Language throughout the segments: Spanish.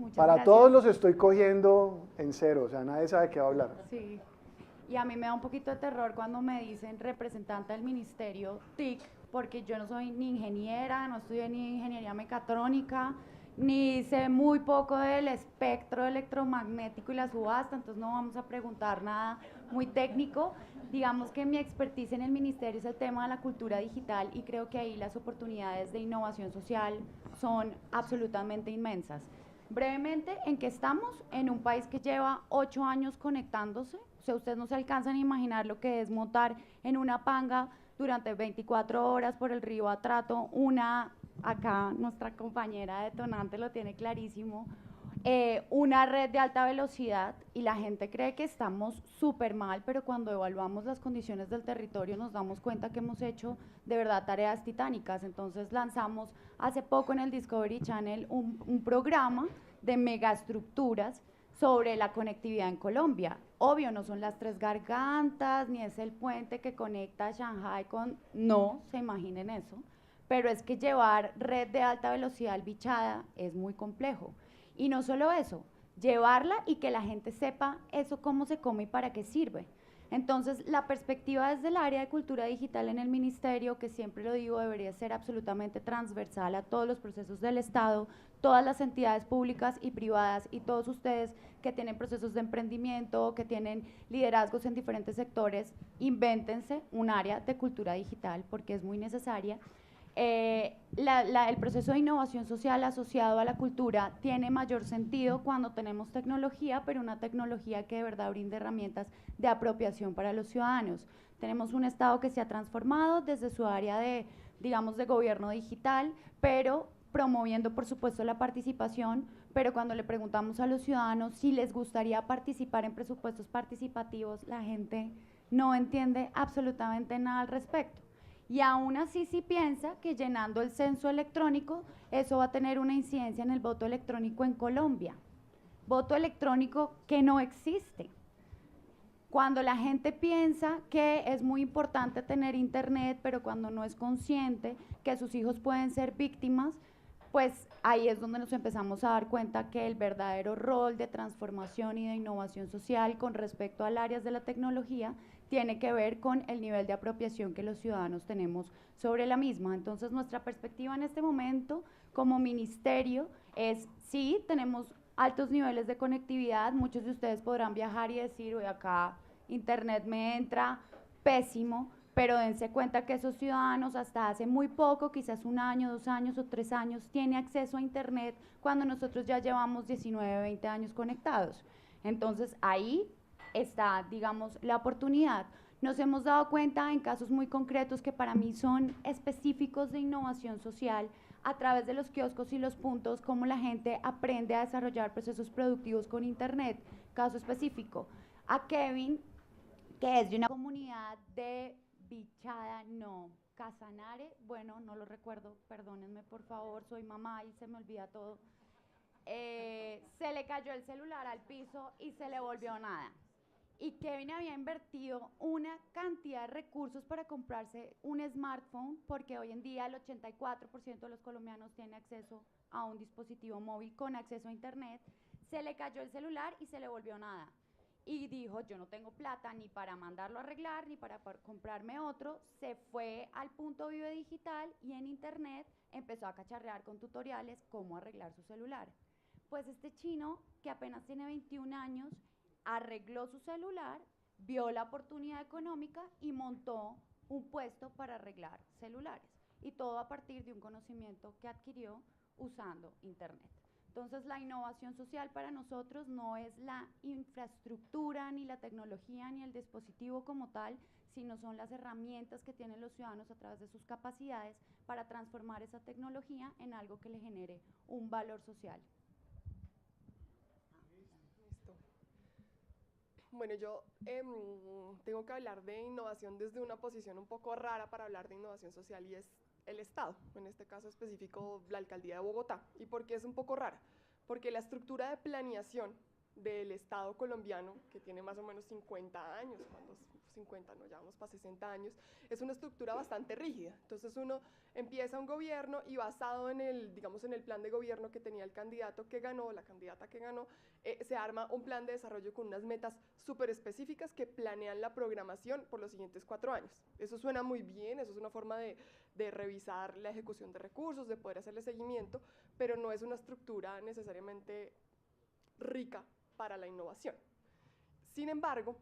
Muchas Para gracias. todos los estoy cogiendo en cero, o sea, nadie sabe qué va a hablar. Sí. Y a mí me da un poquito de terror cuando me dicen representante del ministerio TIC, porque yo no soy ni ingeniera, no estudié ni ingeniería mecatrónica, ni sé muy poco del espectro electromagnético y la subasta, entonces no vamos a preguntar nada muy técnico. Digamos que mi expertise en el ministerio es el tema de la cultura digital y creo que ahí las oportunidades de innovación social son absolutamente inmensas. Brevemente, ¿en qué estamos? En un país que lleva 8 años conectándose. O sea, ustedes no se alcanzan a imaginar lo que es montar en una panga durante 24 horas por el río Atrato. Acá nuestra compañera detonante lo tiene clarísimo, una red de alta velocidad y la gente cree que estamos súper mal, pero cuando evaluamos las condiciones del territorio nos damos cuenta que hemos hecho de verdad tareas titánicas. Entonces lanzamos hace poco en el Discovery Channel un programa de megaestructuras sobre la conectividad en Colombia. Obvio, no son las Tres Gargantas, ni es el puente que conecta Shanghai con... No, se imaginen eso. Pero es que llevar red de alta velocidad al Bichada es muy complejo. Y no solo eso, llevarla y que la gente sepa eso cómo se come y para qué sirve. Entonces, la perspectiva desde el área de cultura digital en el ministerio, que siempre lo digo, debería ser absolutamente transversal a todos los procesos del Estado, todas las entidades públicas y privadas y todos ustedes que tienen procesos de emprendimiento, que tienen liderazgos en diferentes sectores, invéntense un área de cultura digital porque es muy necesaria. El proceso de innovación social asociado a la cultura tiene mayor sentido cuando tenemos tecnología, pero una tecnología que de verdad brinde herramientas de apropiación para los ciudadanos. Tenemos un Estado que se ha transformado desde su área de, digamos, de gobierno digital, pero promoviendo, por supuesto, la participación, pero cuando le preguntamos a los ciudadanos si les gustaría participar en presupuestos participativos, la gente no entiende absolutamente nada al respecto. Y aún así sí piensa que llenando el censo electrónico eso va a tener una incidencia en el voto electrónico en Colombia. Voto electrónico que no existe. Cuando la gente piensa que es muy importante tener internet, pero cuando no es consciente que sus hijos pueden ser víctimas, pues ahí es donde nos empezamos a dar cuenta que el verdadero rol de transformación y de innovación social con respecto al área de la tecnología tiene que ver con el nivel de apropiación que los ciudadanos tenemos sobre la misma. Entonces, nuestra perspectiva en este momento como ministerio es, sí, tenemos altos niveles de conectividad, muchos de ustedes podrán viajar y decir, uy, acá internet me entra pésimo, pero dense cuenta que esos ciudadanos hasta hace muy poco, quizás 1 año, 2 años o 3 años, tienen acceso a internet cuando nosotros ya llevamos 19, 20 años conectados. Entonces ahí está, digamos, la oportunidad. Nos hemos dado cuenta en casos muy concretos que para mí son específicos de innovación social a través de los kioscos y los puntos, cómo la gente aprende a desarrollar procesos productivos con internet. Caso específico, a Kevin, que es de una comunidad de Bichada, no, Casanare, bueno, no lo recuerdo, perdónenme por favor, soy mamá y se me olvida todo. Se le cayó el celular al piso y se le volvió nada. Y Kevin había invertido una cantidad de recursos para comprarse un smartphone, porque hoy en día el 84% de los colombianos tiene acceso a un dispositivo móvil con acceso a internet. Se le cayó el celular y se le volvió nada. Y dijo, yo no tengo plata ni para mandarlo a arreglar, ni para comprarme otro. Se fue al punto Vive Digital y en internet empezó a cacharrear con tutoriales cómo arreglar su celular. Pues este chino, que apenas tiene 21 años, arregló su celular, vio la oportunidad económica y montó un puesto para arreglar celulares. Y todo a partir de un conocimiento que adquirió usando internet. Entonces, la innovación social para nosotros no es la infraestructura, ni la tecnología, ni el dispositivo como tal, sino son las herramientas que tienen los ciudadanos a través de sus capacidades para transformar esa tecnología en algo que le genere un valor social. Listo. Bueno, yo tengo que hablar de innovación desde una posición un poco rara para hablar de innovación social y es el Estado, en este caso específico la Alcaldía de Bogotá. ¿Y por qué es un poco rara? Porque la estructura de planeación del Estado colombiano, que tiene más o menos 50 años, cuando 50, no, ya vamos para 60 años, es una estructura bastante rígida. Entonces uno empieza un gobierno y basado en el, digamos, en el plan de gobierno que tenía el candidato que ganó, la candidata que ganó, se arma un plan de desarrollo con unas metas súper específicas que planean la programación por los siguientes 4 años. Eso suena muy bien, eso es una forma de revisar la ejecución de recursos, de poder hacerle seguimiento, pero no es una estructura necesariamente rica para la innovación. Sin embargo,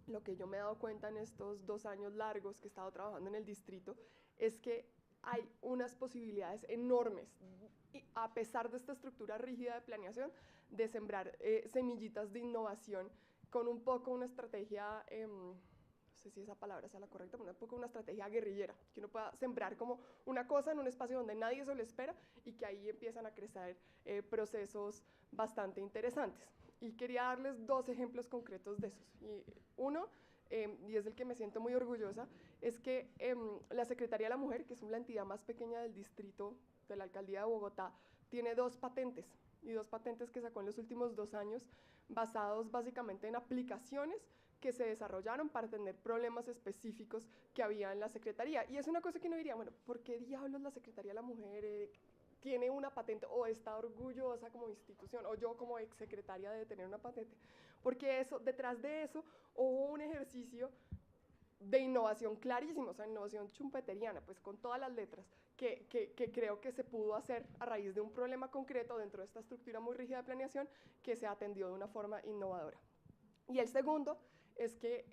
lo que yo me he dado cuenta en estos 2 años largos que he estado trabajando en el distrito es que hay unas posibilidades enormes, y a pesar de esta estructura rígida de planeación, de sembrar semillitas de innovación con un poco una estrategia, no sé si esa palabra sea la correcta, pero un poco una estrategia guerrillera, que uno pueda sembrar como una cosa en un espacio donde nadie se lo espera y que ahí empiezan a crecer procesos bastante interesantes. Y quería darles 2 ejemplos concretos de esos. Y uno, y es del que me siento muy orgullosa, es que la Secretaría de la Mujer, que es la entidad más pequeña del distrito de la Alcaldía de Bogotá, tiene 2 patentes, y 2 patentes que sacó en los últimos 2 años, basados básicamente en aplicaciones que se desarrollaron para atender problemas específicos que había en la Secretaría. Y es una cosa que uno diría, bueno, ¿por qué diablos la Secretaría de la Mujer tiene una patente o está orgullosa como institución, o yo como exsecretaria de tener una patente? Porque eso, detrás de eso hubo un ejercicio de innovación clarísimo, o sea, innovación chumpeteriana, pues con todas las letras, que creo que se pudo hacer a raíz de un problema concreto dentro de esta estructura muy rígida de planeación que se atendió de una forma innovadora. Y el segundo es que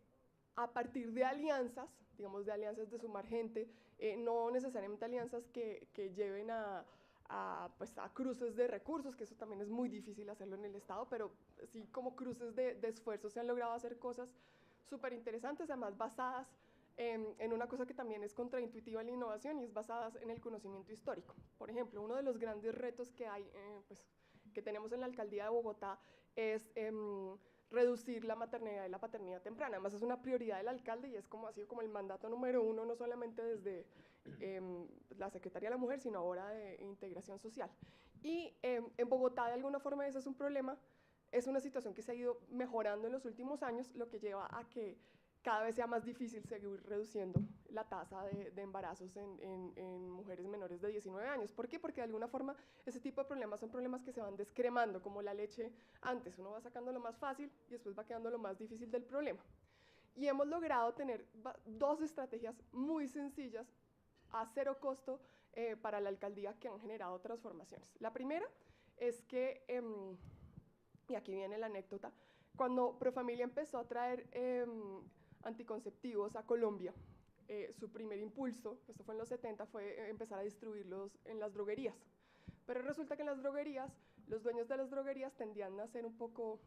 a partir de alianzas, digamos de alianzas de sumar gente, no necesariamente alianzas que lleven pues a cruces de recursos, que eso también es muy difícil hacerlo en el Estado, pero sí como cruces de esfuerzos se han logrado hacer cosas súper interesantes, además basadas en una cosa que también es contraintuitiva en la innovación y es basadas en el conocimiento histórico. Por ejemplo, uno de los grandes retos que hay, pues, que tenemos en la Alcaldía de Bogotá es reducir la maternidad y la paternidad temprana. Además es una prioridad del alcalde y es como ha sido como el mandato número 1, no solamente desde la Secretaría de la Mujer, sino ahora de Integración Social. Y en Bogotá de alguna forma ese es un problema, es una situación que se ha ido mejorando en los últimos años, lo que lleva a que cada vez sea más difícil seguir reduciendo la tasa de embarazos en mujeres menores de 19 años. ¿Por qué? Porque de alguna forma ese tipo de problemas son problemas que se van descremando, como la leche antes. Uno va sacando lo más fácil y después va quedando lo más difícil del problema. Y hemos logrado tener 2 estrategias muy sencillas a 0 costo para la alcaldía que han generado transformaciones. La primera es que, y aquí viene la anécdota, cuando Profamilia empezó a traer anticonceptivos a Colombia, su primer impulso, esto fue en los 70, fue empezar a distribuirlos en las droguerías. Pero resulta que en las droguerías, los dueños de las droguerías tendían a ser un poco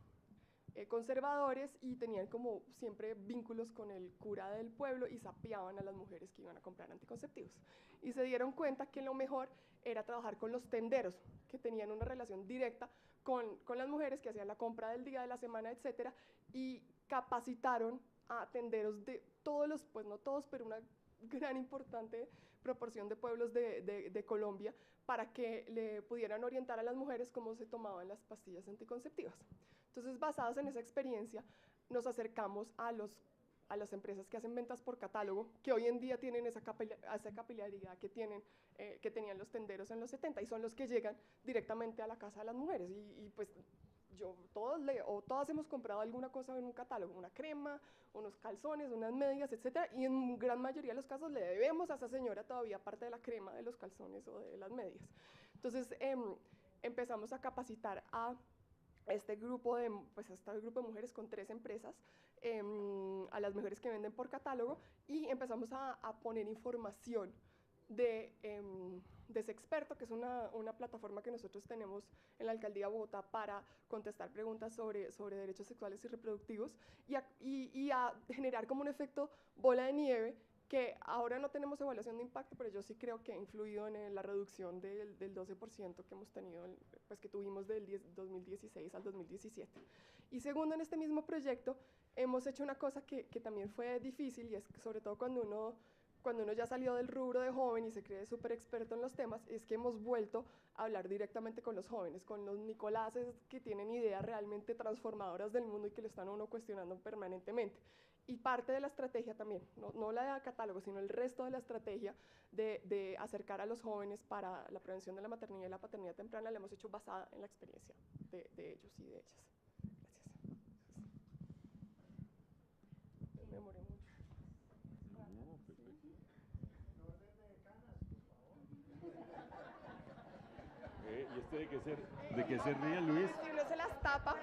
conservadores y tenían como siempre vínculos con el cura del pueblo y sapeaban a las mujeres que iban a comprar anticonceptivos. Y se dieron cuenta que lo mejor era trabajar con los tenderos, que tenían una relación directa con las mujeres que hacían la compra del día, de la semana, etcétera, y capacitaron a tenderos de todos los, pues no todos, pero una gran importante proporción de pueblos de Colombia para que le pudieran orientar a las mujeres cómo se tomaban las pastillas anticonceptivas. Entonces, basados en esa experiencia, nos acercamos a las empresas que hacen ventas por catálogo, que hoy en día tienen esa capilaridad que tenían los tenderos en los 70 y son los que llegan directamente a la casa de las mujeres. Y pues todas hemos comprado alguna cosa en un catálogo, una crema, unos calzones, unas medias, etcétera, y en gran mayoría de los casos le debemos a esa señora todavía parte de la crema, de los calzones o de las medias. Entonces empezamos a capacitar a este grupo de mujeres con 3 empresas, a las mujeres que venden por catálogo, y empezamos a poner información de Sexperto, que es una plataforma que nosotros tenemos en la Alcaldía de Bogotá para contestar preguntas sobre derechos sexuales y reproductivos y a generar como un efecto bola de nieve, que ahora no tenemos evaluación de impacto, pero yo sí creo que ha influido en la reducción del 12% que hemos tenido, pues que tuvimos del 2016 al 2017. Y segundo, en este mismo proyecto hemos hecho una cosa que también fue difícil, y es que sobre todo cuando uno cuando uno ya salió del rubro de joven y se cree súper experto en los temas, es que hemos vuelto a hablar directamente con los jóvenes, con los Nicoláses que tienen ideas realmente transformadoras del mundo y que lo están a uno cuestionando permanentemente. Y parte de la estrategia también, no la de catálogo, sino el resto de la estrategia de acercar a los jóvenes para la prevención de la maternidad y la paternidad temprana, la hemos hecho basada en la experiencia de ellos y de ellas. Gracias. Me demoré mucho. No, perfecto. ¿Y este de qué se ríe, Luis? Si uno se las tapa.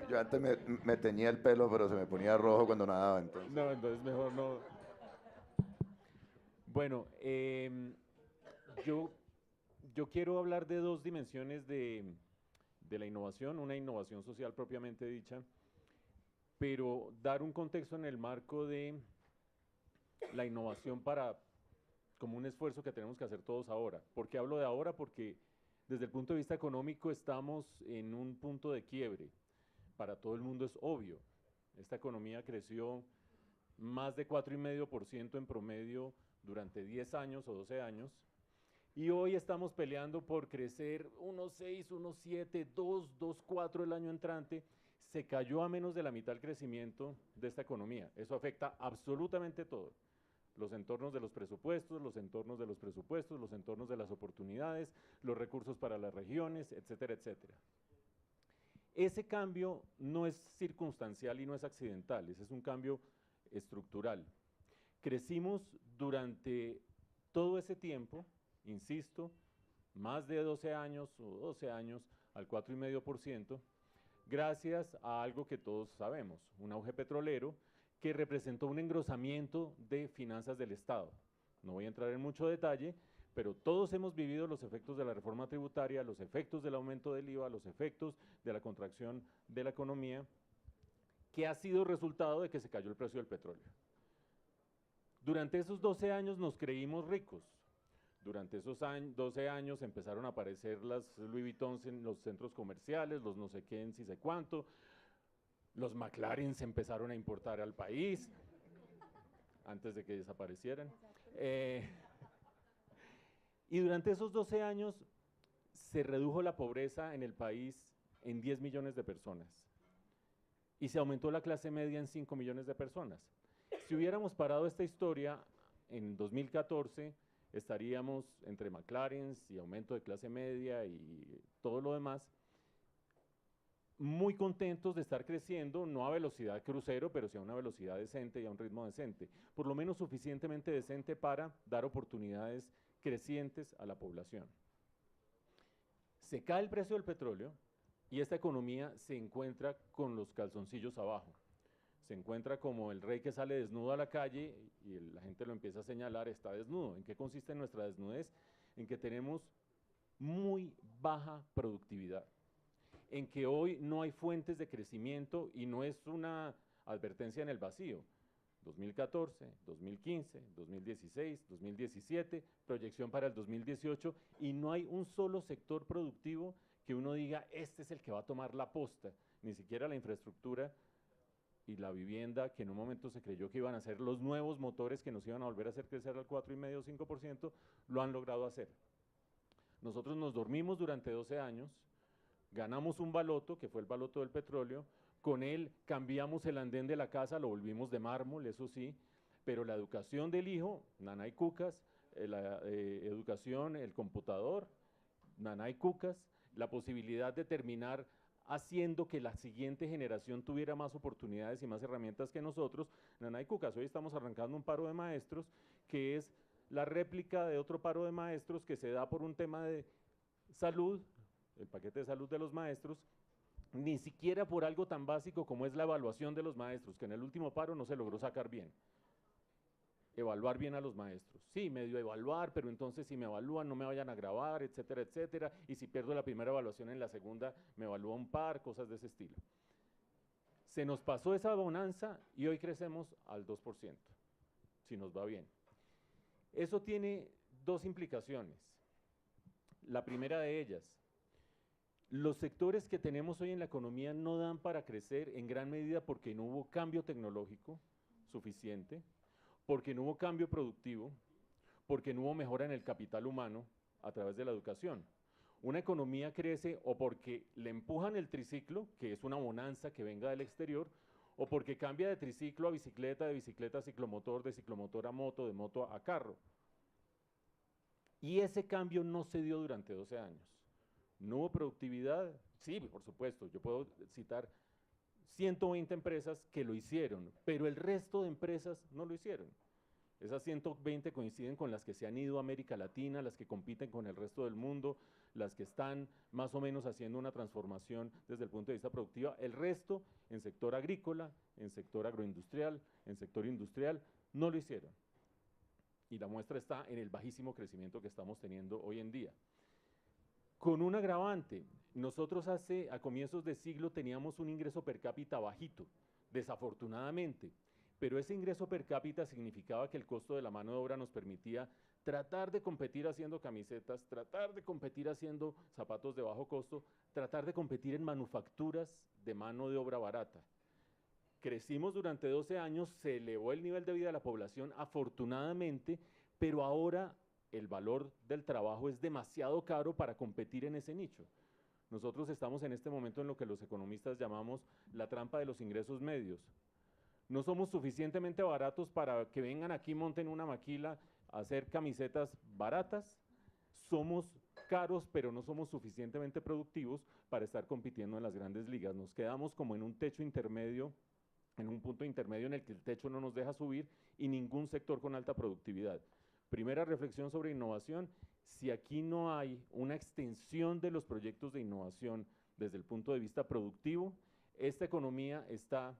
Yo antes me teñía el pelo, pero se me ponía rojo cuando nadaba, entonces. No, entonces mejor no. Bueno, yo quiero hablar de dos dimensiones de la innovación, una innovación social propiamente dicha, pero dar un contexto en el marco de la innovación como un esfuerzo que tenemos que hacer todos ahora. ¿Por qué hablo de ahora? Porque desde el punto de vista económico estamos en un punto de quiebre. Para todo el mundo es obvio. Esta economía creció más de 4,5% en promedio durante 10 años o 12 años, y hoy estamos peleando por crecer 1,6, 1,7, 2, 2,4 el año entrante. Se cayó a menos de la mitad el crecimiento de esta economía. Eso afecta absolutamente todo. Los entornos de los presupuestos, los entornos de los presupuestos, los entornos de las oportunidades, los recursos para las regiones, etcétera, etcétera. Ese cambio no es circunstancial y no es accidental, ese es un cambio estructural. Crecimos durante todo ese tiempo, insisto, más de 12 años o 12 años al 4,5%, gracias a algo que todos sabemos, un auge petrolero que representó un engrosamiento de finanzas del Estado. No voy a entrar en mucho detalle, pero todos hemos vivido los efectos de la reforma tributaria, los efectos del aumento del IVA, los efectos de la contracción de la economía, que ha sido resultado de que se cayó el precio del petróleo. Durante esos 12 años nos creímos ricos. Durante esos 12 años empezaron a aparecer las Louis Vuitton en los centros comerciales, los no sé qué en sí sé cuánto, los McLaren se empezaron a importar al país, antes de que desaparecieran. Y durante esos 12 años se redujo la pobreza en el país en 10 millones de personas y se aumentó la clase media en 5 millones de personas. Si hubiéramos parado esta historia en 2014, estaríamos entre McLaren y aumento de clase media y todo lo demás, muy contentos de estar creciendo, no a velocidad crucero, pero sí a una velocidad decente y a un ritmo decente, por lo menos suficientemente decente para dar oportunidades crecientes a la población. Se cae el precio del petróleo y esta economía se encuentra con los calzoncillos abajo. Se encuentra como el rey que sale desnudo a la calle y la gente lo empieza a señalar, está desnudo. ¿En qué consiste nuestra desnudez? En que tenemos muy baja productividad, en que hoy no hay fuentes de crecimiento y no es una advertencia en el vacío. 2014, 2015, 2016, 2017, proyección para el 2018, y no hay un solo sector productivo que uno diga, este es el que va a tomar la posta, ni siquiera la infraestructura y la vivienda, que en un momento se creyó que iban a ser los nuevos motores que nos iban a volver a hacer crecer al 4,5 o 5%, lo han logrado hacer. Nosotros nos dormimos durante 12 años, ganamos un baloto, que fue el baloto del petróleo, con él cambiamos el andén de la casa, lo volvimos de mármol, eso sí, pero la educación del hijo, nanay cucas, la educación, el computador, nanay cucas, la posibilidad de terminar haciendo que la siguiente generación tuviera más oportunidades y más herramientas que nosotros, nanay cucas. Hoy estamos arrancando un paro de maestros que es la réplica de otro paro de maestros que se da por un tema de salud, el paquete de salud de los maestros, ni siquiera por algo tan básico como es la evaluación de los maestros, que en el último paro no se logró sacar bien. Evaluar bien a los maestros. Sí, medio evaluar, pero entonces si me evalúan no me vayan a grabar, etcétera, etcétera, y si pierdo la primera evaluación en la segunda me evalúa un par, cosas de ese estilo. Se nos pasó esa bonanza y hoy crecemos al 2%, si nos va bien. Eso tiene dos implicaciones. La primera de ellas, los sectores que tenemos hoy en la economía no dan para crecer en gran medida porque no hubo cambio tecnológico suficiente, porque no hubo cambio productivo, porque no hubo mejora en el capital humano a través de la educación. Una economía crece o porque le empujan el triciclo, que es una bonanza que venga del exterior, o porque cambia de triciclo a bicicleta, de bicicleta a ciclomotor, de ciclomotor a moto, de moto a carro. Y ese cambio no se dio durante 12 años. ¿No hubo productividad? Sí, por supuesto, yo puedo citar 120 empresas que lo hicieron, pero el resto de empresas no lo hicieron. Esas 120 coinciden con las que se han ido a América Latina, las que compiten con el resto del mundo, las que están más o menos haciendo una transformación desde el punto de vista productivo. El resto, en sector agrícola, en sector agroindustrial, en sector industrial, no lo hicieron. Y la muestra está en el bajísimo crecimiento que estamos teniendo hoy en día. Con un agravante, nosotros a comienzos de siglo teníamos un ingreso per cápita bajito, desafortunadamente, pero ese ingreso per cápita significaba que el costo de la mano de obra nos permitía tratar de competir haciendo camisetas, tratar de competir haciendo zapatos de bajo costo, tratar de competir en manufacturas de mano de obra barata. Crecimos durante 12 años, se elevó el nivel de vida de la población afortunadamente, pero ahora el valor del trabajo es demasiado caro para competir en ese nicho. Nosotros estamos en este momento en lo que los economistas llamamos la trampa de los ingresos medios. No somos suficientemente baratos para que vengan aquí, monten una maquila a hacer camisetas baratas. Somos caros, pero no somos suficientemente productivos para estar compitiendo en las grandes ligas. Nos quedamos como en un techo intermedio, en un punto intermedio en el que el techo no nos deja subir y ningún sector con alta productividad. Primera reflexión sobre innovación: si aquí no hay una extensión de los proyectos de innovación desde el punto de vista productivo, esta economía está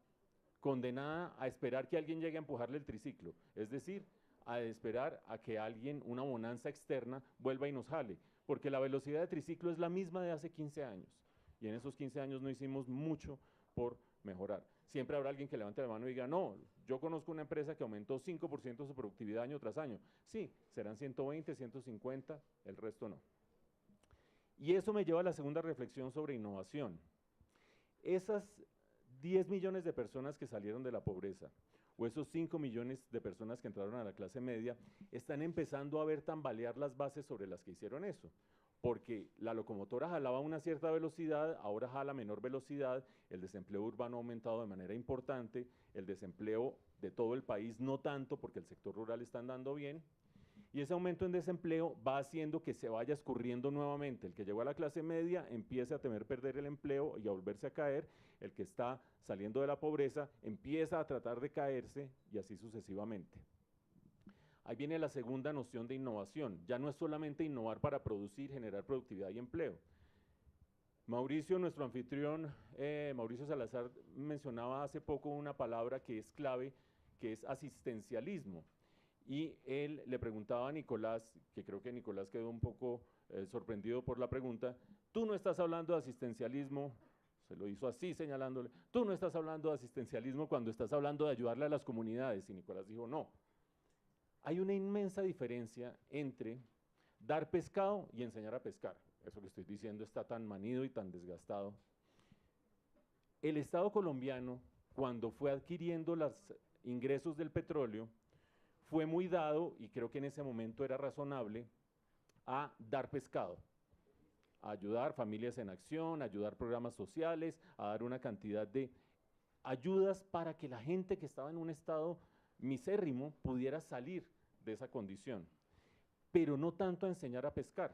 condenada a esperar que alguien llegue a empujarle el triciclo, es decir, a esperar a que alguien, una bonanza externa, vuelva y nos jale, porque la velocidad de triciclo es la misma de hace 15 años, y en esos 15 años no hicimos mucho por mejorar. Siempre habrá alguien que levante la mano y diga, no, yo conozco una empresa que aumentó 5% su productividad año tras año. Sí, serán 120, 150, el resto no. Y eso me lleva a la segunda reflexión sobre innovación. Esas 10 millones de personas que salieron de la pobreza, o esos 5 millones de personas que entraron a la clase media, están empezando a ver tambalear las bases sobre las que hicieron eso. Porque la locomotora jalaba a una cierta velocidad, ahora jala a menor velocidad, el desempleo urbano ha aumentado de manera importante, el desempleo de todo el país no tanto, porque el sector rural está andando bien, y ese aumento en desempleo va haciendo que se vaya escurriendo nuevamente. El que llegó a la clase media empieza a temer perder el empleo y a volverse a caer, el que está saliendo de la pobreza empieza a tratar de caerse y así sucesivamente. Ahí viene la segunda noción de innovación. Ya no es solamente innovar para producir, generar productividad y empleo. Mauricio, nuestro anfitrión, Mauricio Salazar, mencionaba hace poco una palabra que es clave, que es asistencialismo. Y él le preguntaba a Nicolás, que creo que Nicolás quedó un poco sorprendido por la pregunta, tú no estás hablando de asistencialismo, se lo hizo así señalándole, tú no estás hablando de asistencialismo cuando estás hablando de ayudarle a las comunidades. Y Nicolás dijo, no. Hay una inmensa diferencia entre dar pescado y enseñar a pescar. Eso que estoy diciendo está tan manido y tan desgastado. El Estado colombiano, cuando fue adquiriendo los ingresos del petróleo, fue muy dado, y creo que en ese momento era razonable, a dar pescado, a ayudar familias en acción, a ayudar programas sociales, a dar una cantidad de ayudas para que la gente que estaba en un estado misérrimo pudiera salir de esa condición, pero no tanto a enseñar a pescar.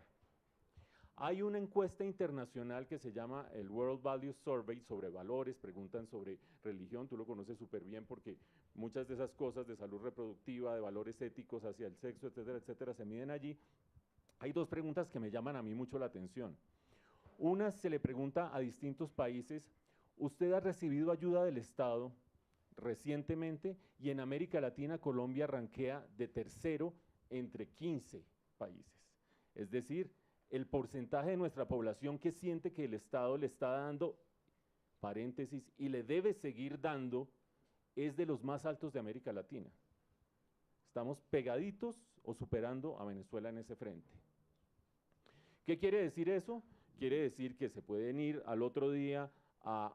Hay una encuesta internacional que se llama el World Values Survey sobre valores, preguntan sobre religión, tú lo conoces súper bien porque muchas de esas cosas de salud reproductiva, de valores éticos hacia el sexo, etcétera, etcétera, se miden allí. Hay dos preguntas que me llaman a mí mucho la atención. Una se le pregunta a distintos países, ¿usted ha recibido ayuda del Estado recientemente? Y en América Latina, Colombia rankea de tercero entre 15 países. Es decir, el porcentaje de nuestra población que siente que el Estado le está dando, paréntesis, y le debe seguir dando, es de los más altos de América Latina. Estamos pegaditos o superando a Venezuela en ese frente. ¿Qué quiere decir eso? Quiere decir que se pueden ir al otro día a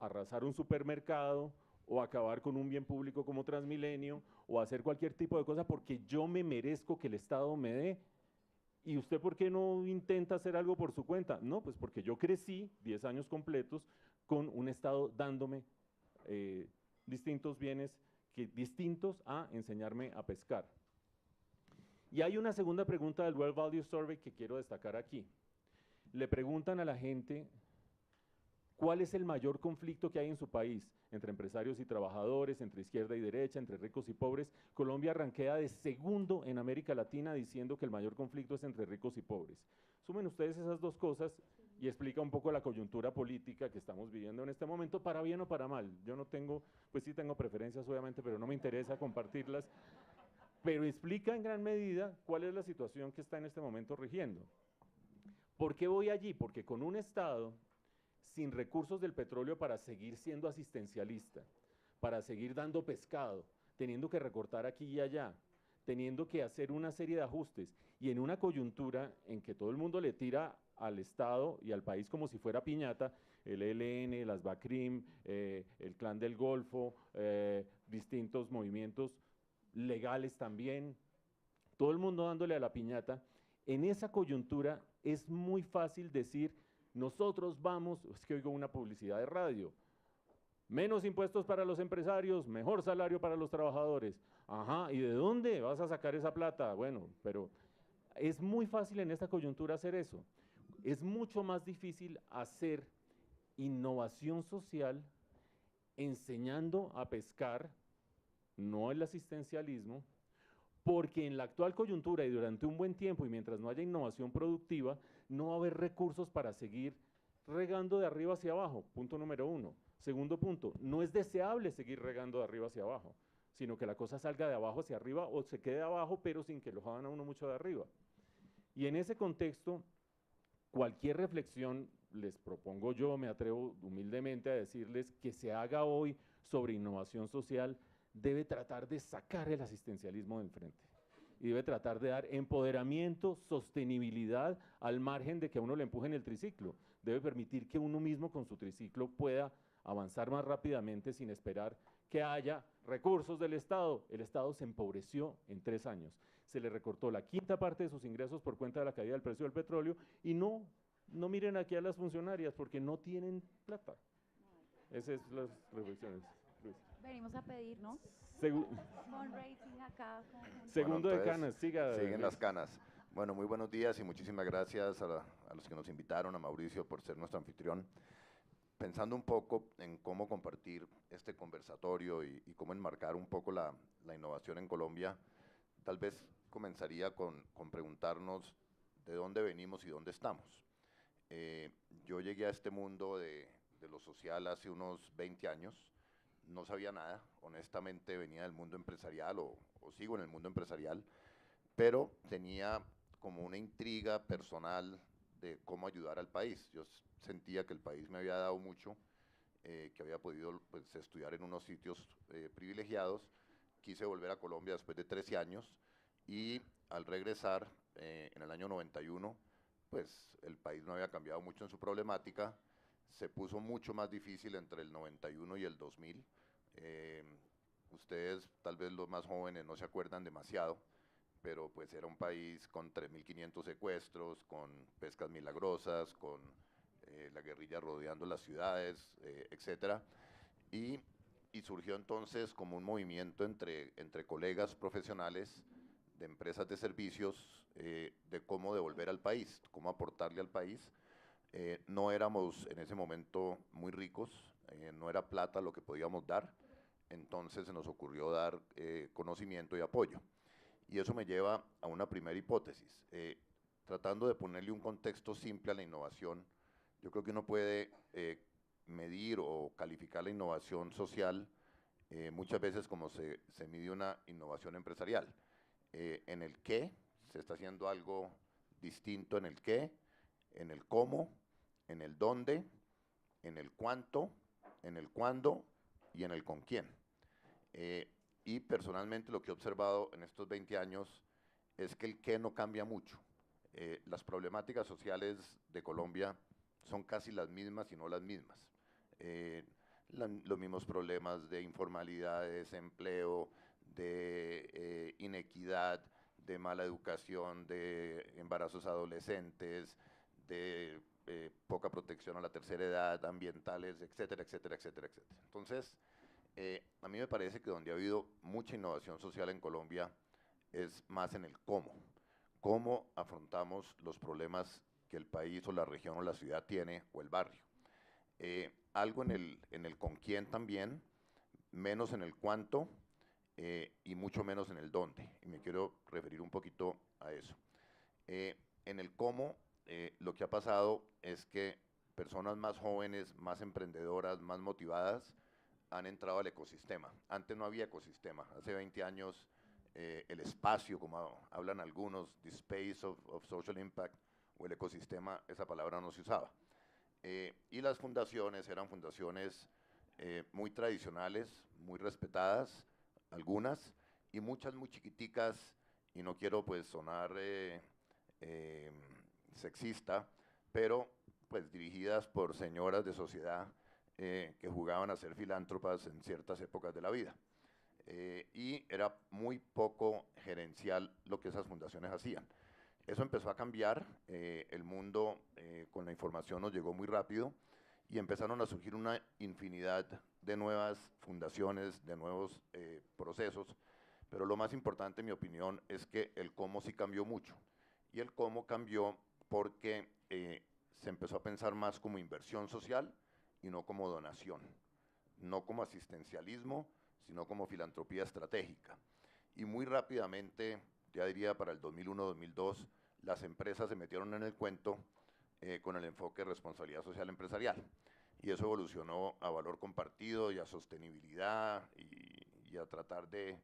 arrasar un supermercado o acabar con un bien público como Transmilenio, o hacer cualquier tipo de cosa porque yo me merezco que el Estado me dé. ¿Y usted por qué no intenta hacer algo por su cuenta? No, pues porque yo crecí 10 años completos con un Estado dándome distintos bienes distintos a enseñarme a pescar. Y hay una segunda pregunta del World Value Survey que quiero destacar aquí. Le preguntan a la gente cuál es el mayor conflicto que hay en su país, entre empresarios y trabajadores, entre izquierda y derecha, entre ricos y pobres. Colombia rankea de segundo en América Latina diciendo que el mayor conflicto es entre ricos y pobres. Sumen ustedes esas dos cosas y explica un poco la coyuntura política que estamos viviendo en este momento, para bien o para mal. Yo no tengo, pues sí tengo preferencias obviamente, pero no me interesa compartirlas, pero explica en gran medida cuál es la situación que está en este momento rigiendo. ¿Por qué voy allí? Porque con un Estado sin recursos del petróleo para seguir siendo asistencialista, para seguir dando pescado, teniendo que recortar aquí y allá, teniendo que hacer una serie de ajustes, y en una coyuntura en que todo el mundo le tira al Estado y al país como si fuera piñata, el ELN, las BACRIM, el Clan del Golfo, distintos movimientos legales también, todo el mundo dándole a la piñata. En esa coyuntura es muy fácil decir, nosotros vamos, es que oigo una publicidad de radio, menos impuestos para los empresarios, mejor salario para los trabajadores. Ajá, ¿y de dónde vas a sacar esa plata? Bueno, pero es muy fácil en esta coyuntura hacer eso. Es mucho más difícil hacer innovación social enseñando a pescar, no el asistencialismo, porque en la actual coyuntura y durante un buen tiempo y mientras no haya innovación productiva, no va a haber recursos para seguir regando de arriba hacia abajo, punto número uno. Segundo punto, no es deseable seguir regando de arriba hacia abajo, sino que la cosa salga de abajo hacia arriba o se quede abajo, pero sin que lo jodan a uno mucho de arriba. Y en ese contexto, cualquier reflexión, les propongo yo, me atrevo humildemente a decirles que se haga hoy sobre innovación social, debe tratar de sacar el asistencialismo del frente y debe tratar de dar empoderamiento, sostenibilidad al margen de que a uno le empujen el triciclo. Debe permitir que uno mismo con su triciclo pueda avanzar más rápidamente sin esperar que haya recursos del Estado. El Estado se empobreció en 3 años. Se le recortó la quinta parte de sus ingresos por cuenta de la caída del precio del petróleo y no miren aquí a las funcionarias porque no tienen plata. Esas son las reflexiones. Luis. Venimos a pedir, ¿no? Con rating acá. Segundo Bueno, de canas, siga. Siguen las canas. Bueno, muy buenos días y muchísimas gracias a los que nos invitaron, a Mauricio por ser nuestro anfitrión. Pensando un poco en cómo compartir este conversatorio y cómo enmarcar un poco la innovación en Colombia, tal vez comenzaría con preguntarnos de dónde venimos y dónde estamos. Yo llegué a este mundo de lo social hace unos 20 años, no sabía nada, honestamente venía del mundo empresarial o sigo en el mundo empresarial, pero tenía como una intriga personal de cómo ayudar al país. Yo sentía que el país me había dado mucho, que había podido pues, estudiar en unos sitios privilegiados. Quise volver a Colombia después de 13 años y al regresar en el año 91, pues el país no había cambiado mucho en su problemática, se puso mucho más difícil entre el 91 y el 2000. Ustedes, tal vez los más jóvenes, no se acuerdan demasiado, pero pues era un país con 3.500 secuestros, con pescas milagrosas, con la guerrilla rodeando las ciudades, etcétera. Y surgió entonces como un movimiento entre colegas profesionales de empresas de servicios de cómo devolver al país, cómo aportarle al país. No éramos en ese momento muy ricos, no era plata lo que podíamos dar, entonces se nos ocurrió dar conocimiento y apoyo. Y eso me lleva a una primera hipótesis. Tratando de ponerle un contexto simple a la innovación, yo creo que uno puede medir o calificar la innovación social muchas veces como se mide una innovación empresarial. En el qué, se está haciendo algo distinto en el qué, en el cómo, en el dónde, en el cuánto, en el cuándo y en el con quién. Y personalmente lo que he observado en estos 20 años es que el qué no cambia mucho. Las problemáticas sociales de Colombia son casi las mismas y no las mismas. los mismos problemas de informalidad, de desempleo, de inequidad, de mala educación, de embarazos adolescentes, de poca protección a la tercera edad, ambientales, etcétera, etcétera, etcétera, etcétera. Entonces, a mí me parece que donde ha habido mucha innovación social en Colombia es más en el cómo afrontamos los problemas que el país o la región o la ciudad tiene, o el barrio. Algo en el con quién también, menos en el cuánto y mucho menos en el dónde. Y me quiero referir un poquito a eso. En el cómo, lo que ha pasado es que personas más jóvenes, más emprendedoras, más motivadas, han entrado al ecosistema. Antes no había ecosistema. Hace 20 años el espacio, como hablan algunos, the space of social impact, o el ecosistema, esa palabra no se usaba. Y las fundaciones eran fundaciones muy tradicionales, muy respetadas, algunas, y muchas muy chiquiticas, y no quiero pues sonar sexista, pero pues dirigidas por señoras de sociedad que jugaban a ser filántropas en ciertas épocas de la vida. Y era muy poco gerencial lo que esas fundaciones hacían. Eso empezó a cambiar, el mundo con la información nos llegó muy rápido y empezaron a surgir una infinidad de nuevas fundaciones, de nuevos procesos, pero lo más importante, en mi opinión, es que el cómo sí cambió mucho. Y el cómo cambió porque se empezó a pensar más como inversión social y no como donación, no como asistencialismo, sino como filantropía estratégica. Y muy rápidamente, ya diría para el 2001-2002, las empresas se metieron en el cuento con el enfoque de responsabilidad social empresarial. Y eso evolucionó a valor compartido y a sostenibilidad y a tratar de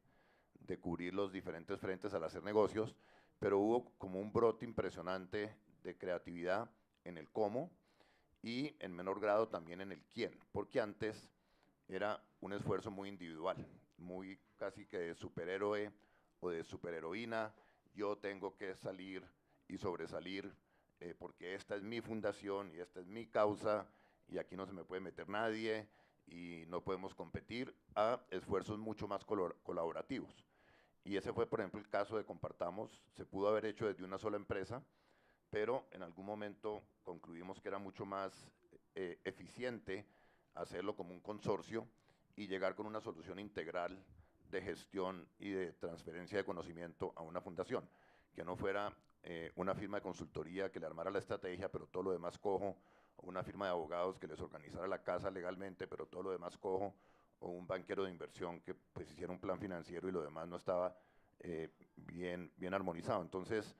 cubrir los diferentes frentes al hacer negocios, pero hubo como un brote impresionante de creatividad en el cómo y en menor grado también en el quién, porque antes era un esfuerzo muy individual, muy casi que de superhéroe o de superheroína. Yo tengo que salir y sobresalir porque esta es mi fundación y esta es mi causa y aquí no se me puede meter nadie y no podemos competir, a esfuerzos mucho más colaborativos. Y ese fue, por ejemplo, el caso de Compartamos. Se pudo haber hecho desde una sola empresa, pero en algún momento concluimos que era mucho más eficiente hacerlo como un consorcio y llegar con una solución integral de gestión y de transferencia de conocimiento a una fundación, que no fuera una firma de consultoría que le armara la estrategia, pero todo lo demás cojo, o una firma de abogados que les organizara la casa legalmente, pero todo lo demás cojo, o un banquero de inversión que pues hiciera un plan financiero y lo demás no estaba bien armonizado. Entonces,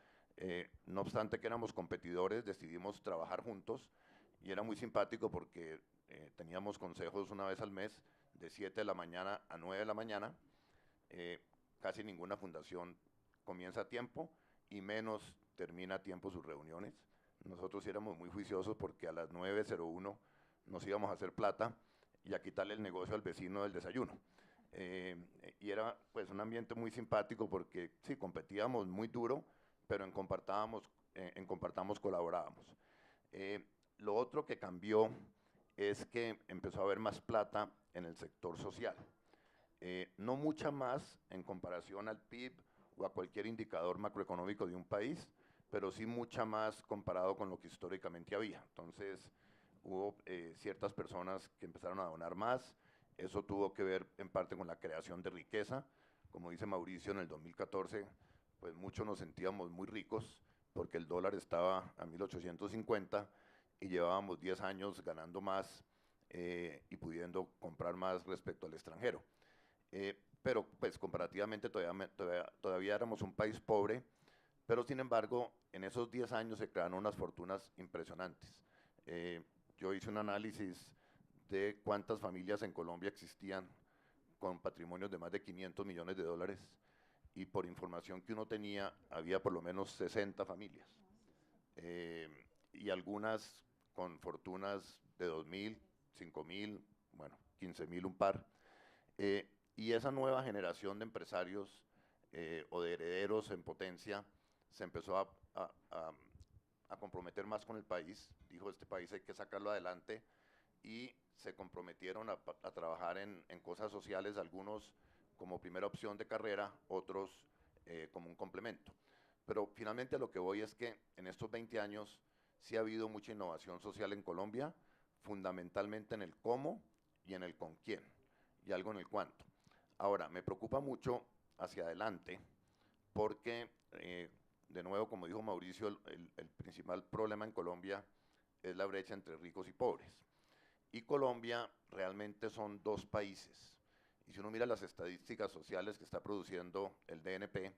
no obstante que éramos competidores, decidimos trabajar juntos y era muy simpático porque teníamos consejos una vez al mes de 7 de la mañana a 9 de la mañana. Casi ninguna fundación comienza a tiempo y menos termina a tiempo sus reuniones. Nosotros éramos muy juiciosos porque a las 9:01 nos íbamos a hacer plata y a quitarle el negocio al vecino del desayuno. Y era pues un ambiente muy simpático porque sí, competíamos muy duro, pero en Compartamos colaborábamos. Lo otro que cambió es que empezó a haber más plata en el sector social. No mucha más en comparación al PIB o a cualquier indicador macroeconómico de un país, pero sí mucha más comparado con lo que históricamente había. Entonces, hubo ciertas personas que empezaron a donar más. Eso tuvo que ver en parte con la creación de riqueza. Como dice Mauricio, en el 2014, pues muchos nos sentíamos muy ricos porque el dólar estaba a 1850 y llevábamos 10 años ganando más y pudiendo comprar más respecto al extranjero. Pero pues comparativamente todavía éramos un país pobre, pero sin embargo en esos 10 años se crearon unas fortunas impresionantes. Yo hice un análisis de cuántas familias en Colombia existían con patrimonios de más de 500 millones de dólares y por información que uno tenía había por lo menos 60 familias y algunas con fortunas de 2.000, 5.000, bueno, 15.000 un par. Y esa nueva generación de empresarios o de herederos en potencia se empezó a comprometer más con el país. Dijo, este país hay que sacarlo adelante y se comprometieron a trabajar en cosas sociales, algunos como primera opción de carrera, otros como un complemento. Pero finalmente a lo que voy es que en estos 20 años sí ha habido mucha innovación social en Colombia, fundamentalmente en el cómo y en el con quién, y algo en el cuánto. Ahora, me preocupa mucho hacia adelante, porque, de nuevo, como dijo Mauricio, el principal problema en Colombia es la brecha entre ricos y pobres. Y Colombia realmente son dos países. Y si uno mira las estadísticas sociales que está produciendo el DNP,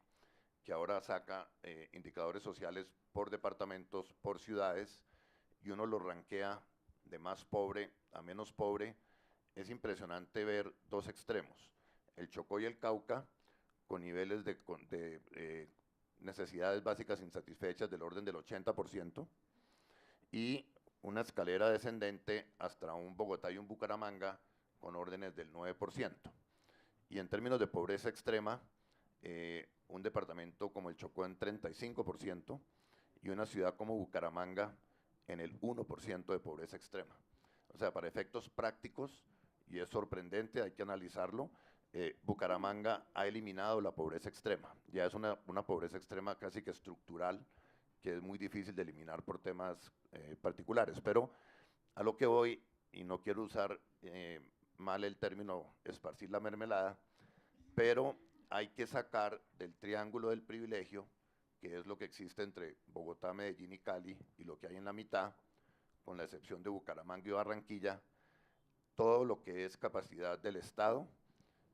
que ahora saca indicadores sociales por departamentos, por ciudades, y uno los rankea de más pobre a menos pobre, es impresionante ver dos extremos, el Chocó y el Cauca, con niveles de necesidades básicas insatisfechas del orden del 80%, y una escalera descendente hasta un Bogotá y un Bucaramanga con órdenes del 9%. Y en términos de pobreza extrema, un departamento como el Chocó en 35% y una ciudad como Bucaramanga en el 1% de pobreza extrema. O sea, para efectos prácticos, y es sorprendente, hay que analizarlo, Bucaramanga ha eliminado la pobreza extrema. Ya es una pobreza extrema casi que estructural, que es muy difícil de eliminar por temas particulares. Pero a lo que voy, y no quiero usar mal el término esparcir la mermelada, pero hay que sacar del triángulo del privilegio, que es lo que existe entre Bogotá, Medellín y Cali, y lo que hay en la mitad, con la excepción de Bucaramanga y Barranquilla, todo lo que es capacidad del Estado,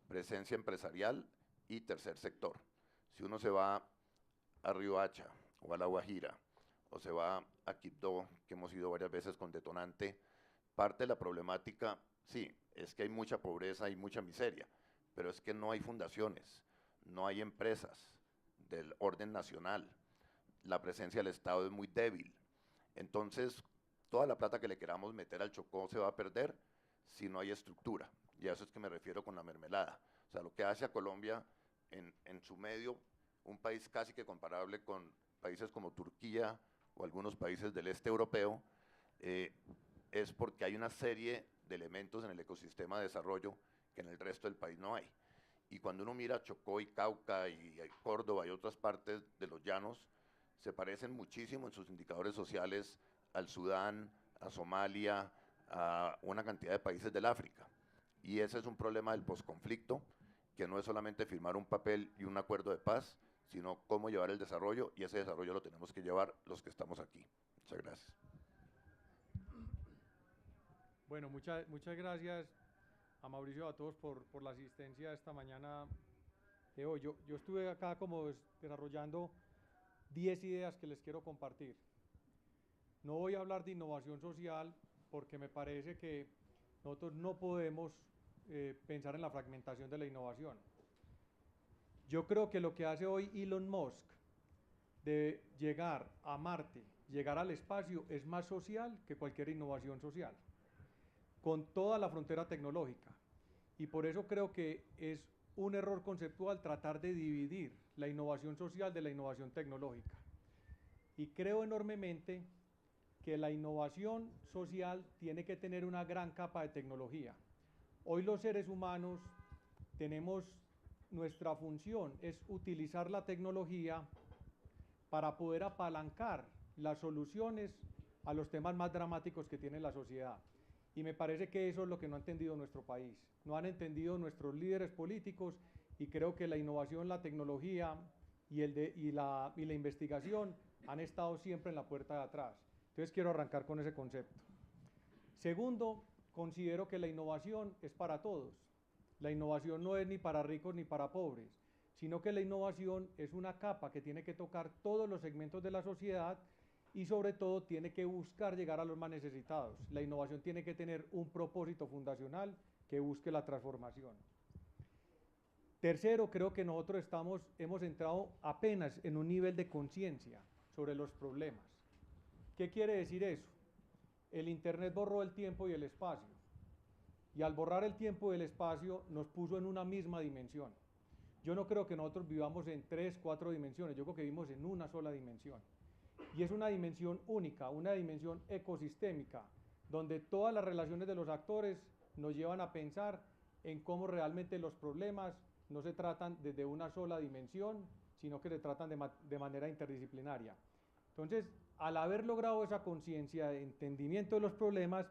presencia empresarial y tercer sector. Si uno se va a Riohacha o a La Guajira, o se va a Quibdó, que hemos ido varias veces con detonante, parte de la problemática, sí, es que hay mucha pobreza y mucha miseria, pero es que no hay fundaciones, no hay empresas del orden nacional, la presencia del Estado es muy débil. Entonces, toda la plata que le queramos meter al Chocó se va a perder si no hay estructura, y a eso es que me refiero con la mermelada. O sea, lo que hace a Colombia en su medio, un país casi que comparable con países como Turquía o algunos países del este europeo, es porque hay una serie de elementos en el ecosistema de desarrollo que en el resto del país no hay. Y cuando uno mira Chocó y Cauca y Córdoba y otras partes de los llanos, se parecen muchísimo en sus indicadores sociales al Sudán, a Somalia, a una cantidad de países del África. Y ese es un problema del posconflicto, que no es solamente firmar un papel y un acuerdo de paz, sino cómo llevar el desarrollo, y ese desarrollo lo tenemos que llevar los que estamos aquí. Muchas gracias. Bueno, muchas gracias a Mauricio y a todos por la asistencia esta mañana de hoy. Yo estuve acá como desarrollando 10 ideas que les quiero compartir. No voy a hablar de innovación social porque me parece que nosotros no podemos pensar en la fragmentación de la innovación. Yo creo que lo que hace hoy Elon Musk de llegar a Marte, llegar al espacio, es más social que cualquier innovación social, con toda la frontera tecnológica. Y por eso creo que es un error conceptual tratar de dividir la innovación social de la innovación tecnológica. Y creo enormemente que la innovación social tiene que tener una gran capa de tecnología. Hoy los seres humanos tenemos, nuestra función es utilizar la tecnología para poder apalancar las soluciones a los temas más dramáticos que tiene la sociedad. Y me parece que eso es lo que no ha entendido nuestro país, no han entendido nuestros líderes políticos, y creo que la innovación, la tecnología y la investigación han estado siempre en la puerta de atrás. Entonces quiero arrancar con ese concepto. Segundo, considero que la innovación es para todos. La innovación no es ni para ricos ni para pobres, sino que la innovación es una capa que tiene que tocar todos los segmentos de la sociedad y sobre todo tiene que buscar llegar a los más necesitados. La innovación tiene que tener un propósito fundacional que busque la transformación. Tercero, creo que nosotros hemos entrado apenas en un nivel de conciencia sobre los problemas. ¿Qué quiere decir eso? El Internet borró el tiempo y el espacio, y al borrar el tiempo y el espacio nos puso en una misma dimensión. Yo no creo que nosotros vivamos en 3, 4 dimensiones, yo creo que vivimos en una sola dimensión. Y es una dimensión única, una dimensión ecosistémica, donde todas las relaciones de los actores nos llevan a pensar en cómo realmente los problemas no se tratan desde una sola dimensión, sino que se tratan de manera interdisciplinaria. Entonces, al haber logrado esa conciencia de entendimiento de los problemas,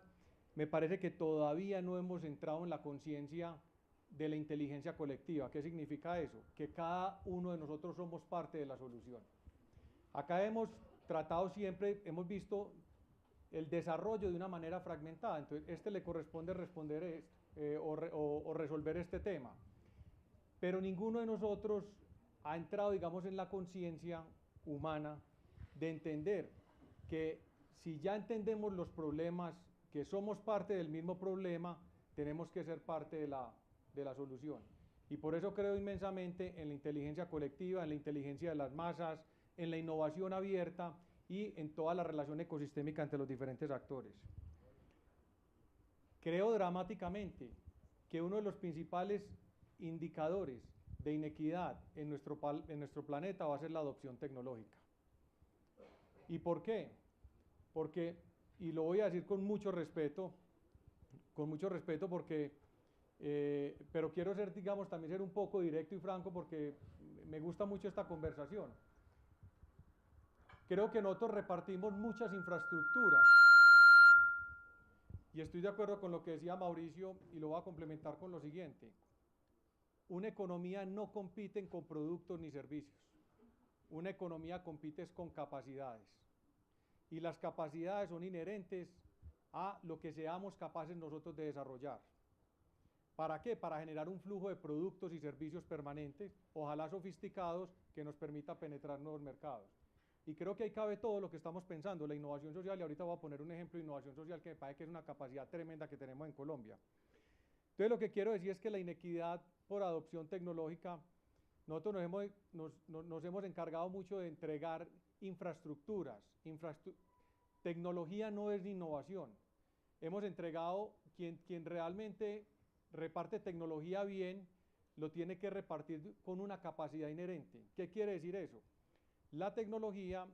me parece que todavía no hemos entrado en la conciencia de la inteligencia colectiva. ¿Qué significa eso? Que cada uno de nosotros somos parte de la solución. Acá hemos tratado siempre, hemos visto el desarrollo de una manera fragmentada, entonces le corresponde responder o resolver este tema. Pero ninguno de nosotros ha entrado, digamos, en la conciencia humana de entender que si ya entendemos los problemas, que somos parte del mismo problema, tenemos que ser parte de la solución. Y por eso creo inmensamente en la inteligencia colectiva, en la inteligencia de las masas, en la innovación abierta y en toda la relación ecosistémica entre los diferentes actores. Creo dramáticamente que uno de los principales indicadores de inequidad en nuestro planeta va a ser la adopción tecnológica. ¿Y por qué? Porque, y lo voy a decir con mucho respeto porque, pero quiero ser, digamos, también ser un poco directo y franco porque me gusta mucho esta conversación. Creo que nosotros repartimos muchas infraestructuras. Y estoy de acuerdo con lo que decía Mauricio y lo voy a complementar con lo siguiente. Una economía no compite con productos ni servicios. Una economía compite con capacidades. Y las capacidades son inherentes a lo que seamos capaces nosotros de desarrollar. ¿Para qué? Para generar un flujo de productos y servicios permanentes, ojalá sofisticados, que nos permita penetrar nuevos mercados. Y creo que ahí cabe todo lo que estamos pensando, la innovación social, y ahorita voy a poner un ejemplo de innovación social que me parece que es una capacidad tremenda que tenemos en Colombia. Entonces lo que quiero decir es que la inequidad por adopción tecnológica, nosotros nos hemos encargado mucho de entregar infraestructuras. Tecnología no es innovación. Hemos entregado, quien realmente reparte tecnología bien, lo tiene que repartir con una capacidad inherente. ¿Qué quiere decir eso? La tecnología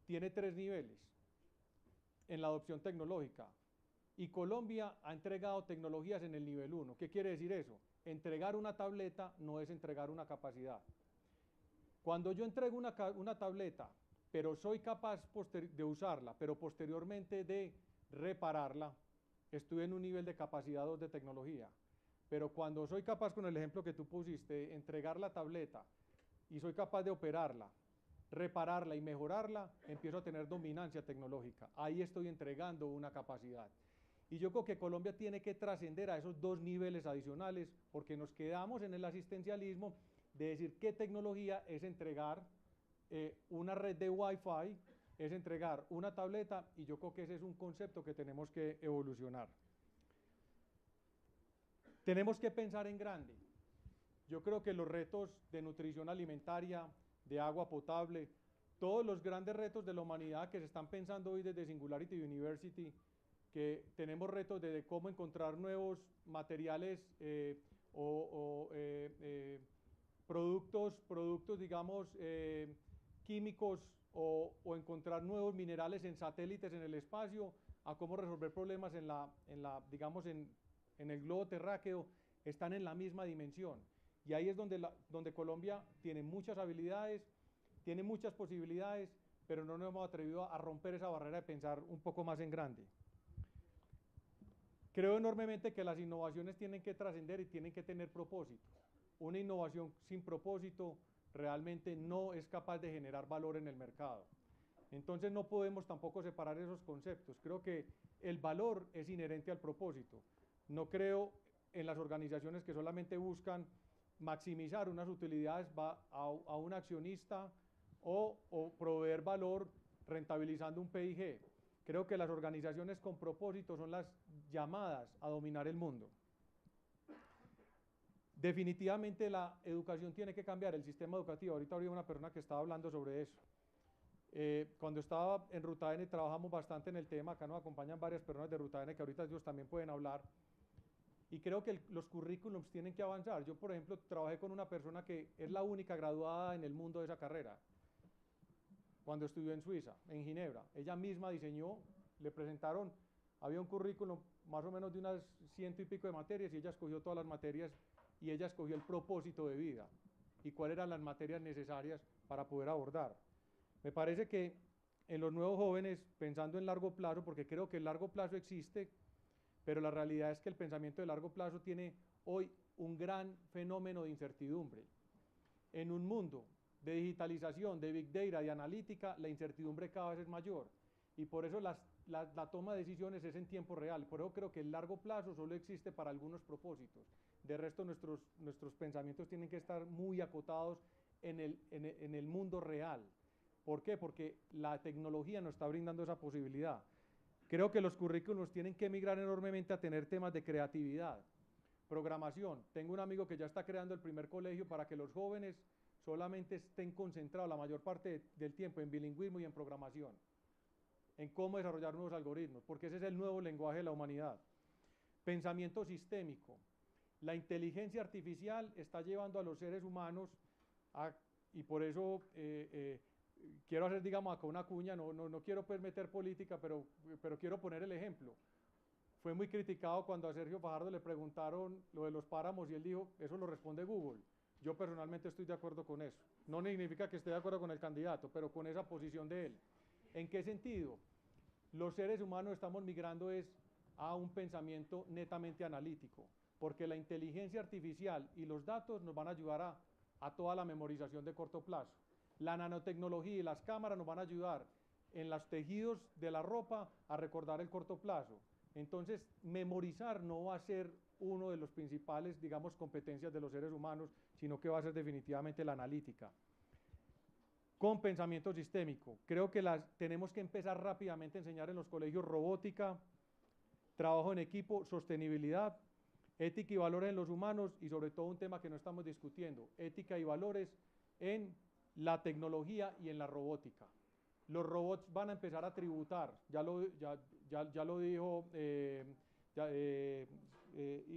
tiene 3 niveles en la adopción tecnológica y Colombia ha entregado tecnologías en el nivel 1. ¿Qué quiere decir eso? Entregar una tableta no es entregar una capacidad. Cuando yo entrego una tableta, pero soy capaz de usarla, pero posteriormente de repararla, estoy en un nivel de capacidad 2 de tecnología. Pero cuando soy capaz, con el ejemplo que tú pusiste, entregar la tableta y soy capaz de operarla, repararla y mejorarla, empiezo a tener dominancia tecnológica. Ahí estoy entregando una capacidad. Y yo creo que Colombia tiene que trascender a esos 2 niveles adicionales porque nos quedamos en el asistencialismo de decir qué tecnología es entregar una red de Wi-Fi, es entregar una tableta, y yo creo que ese es un concepto que tenemos que evolucionar. Tenemos que pensar en grande. Yo creo que los retos de nutrición alimentaria, de agua potable, todos los grandes retos de la humanidad que se están pensando hoy desde Singularity University, que tenemos retos de cómo encontrar nuevos materiales productos, digamos, químicos o encontrar nuevos minerales en satélites en el espacio, a cómo resolver problemas digamos, en el globo terráqueo, están en la misma dimensión. Y ahí es donde Colombia tiene muchas habilidades, tiene muchas posibilidades, pero no nos hemos atrevido a romper esa barrera de pensar un poco más en grande. Creo enormemente que las innovaciones tienen que trascender y tienen que tener propósito. Una innovación sin propósito realmente no es capaz de generar valor en el mercado. Entonces no podemos tampoco separar esos conceptos. Creo que el valor es inherente al propósito. No creo en las organizaciones que solamente buscan maximizar unas utilidades a un accionista o proveer valor rentabilizando un PIG. Creo que las organizaciones con propósito son las llamadas a dominar el mundo. Definitivamente la educación tiene que cambiar, el sistema educativo. Ahorita había una persona que estaba hablando sobre eso. Cuando estaba en Ruta N trabajamos bastante en el tema, acá nos acompañan varias personas de Ruta N que ahorita ellos también pueden hablar. Y creo que los currículums tienen que avanzar. Yo, por ejemplo, trabajé con una persona que es la única graduada en el mundo de esa carrera, cuando estudió en Suiza, en Ginebra. Ella misma diseñó, le presentaron había un currículum más o menos de unas 100 y pico de materias y ella escogió todas las materias y ella escogió el propósito de vida y cuáles eran las materias necesarias para poder abordar. Me parece que en los nuevos jóvenes, pensando en largo plazo, porque creo que el largo plazo existe, pero la realidad es que el pensamiento de largo plazo tiene hoy un gran fenómeno de incertidumbre. En un mundo de digitalización, de big data, de analítica, la incertidumbre cada vez es mayor y por eso la toma de decisiones es en tiempo real. Por eso creo que el largo plazo solo existe para algunos propósitos. De resto, nuestros pensamientos tienen que estar muy acotados en el mundo real. ¿Por qué? Porque la tecnología nos está brindando esa posibilidad. Creo que los currículos tienen que migrar enormemente a tener temas de creatividad, programación. Tengo un amigo que ya está creando el primer colegio para que los jóvenes solamente estén concentrados la mayor parte del tiempo en bilingüismo y en programación, en cómo desarrollar nuevos algoritmos, porque ese es el nuevo lenguaje de la humanidad. Pensamiento sistémico. La inteligencia artificial está llevando a los seres humanos y por eso quiero hacer, digamos, acá una cuña, no quiero pues meter política, pero quiero poner el ejemplo. Fue muy criticado cuando a Sergio Fajardo le preguntaron lo de los páramos y él dijo, eso lo responde Google. Yo personalmente estoy de acuerdo con eso. No significa que esté de acuerdo con el candidato, pero con esa posición de él. ¿En qué sentido? Los seres humanos estamos migrando a un pensamiento netamente analítico, porque la inteligencia artificial y los datos nos van a ayudar a toda la memorización de corto plazo. La nanotecnología y las cámaras nos van a ayudar en los tejidos de la ropa a recordar el corto plazo. Entonces, memorizar no va a ser uno de los principales, digamos, competencias de los seres humanos, sino que va a ser definitivamente la analítica. Con pensamiento sistémico, creo que tenemos que empezar rápidamente a enseñar en los colegios robótica, trabajo en equipo, sostenibilidad, ética y valores en los humanos y sobre todo un tema que no estamos discutiendo, ética y valores en la tecnología y en la robótica. Los robots van a empezar a tributar, ya lo dijo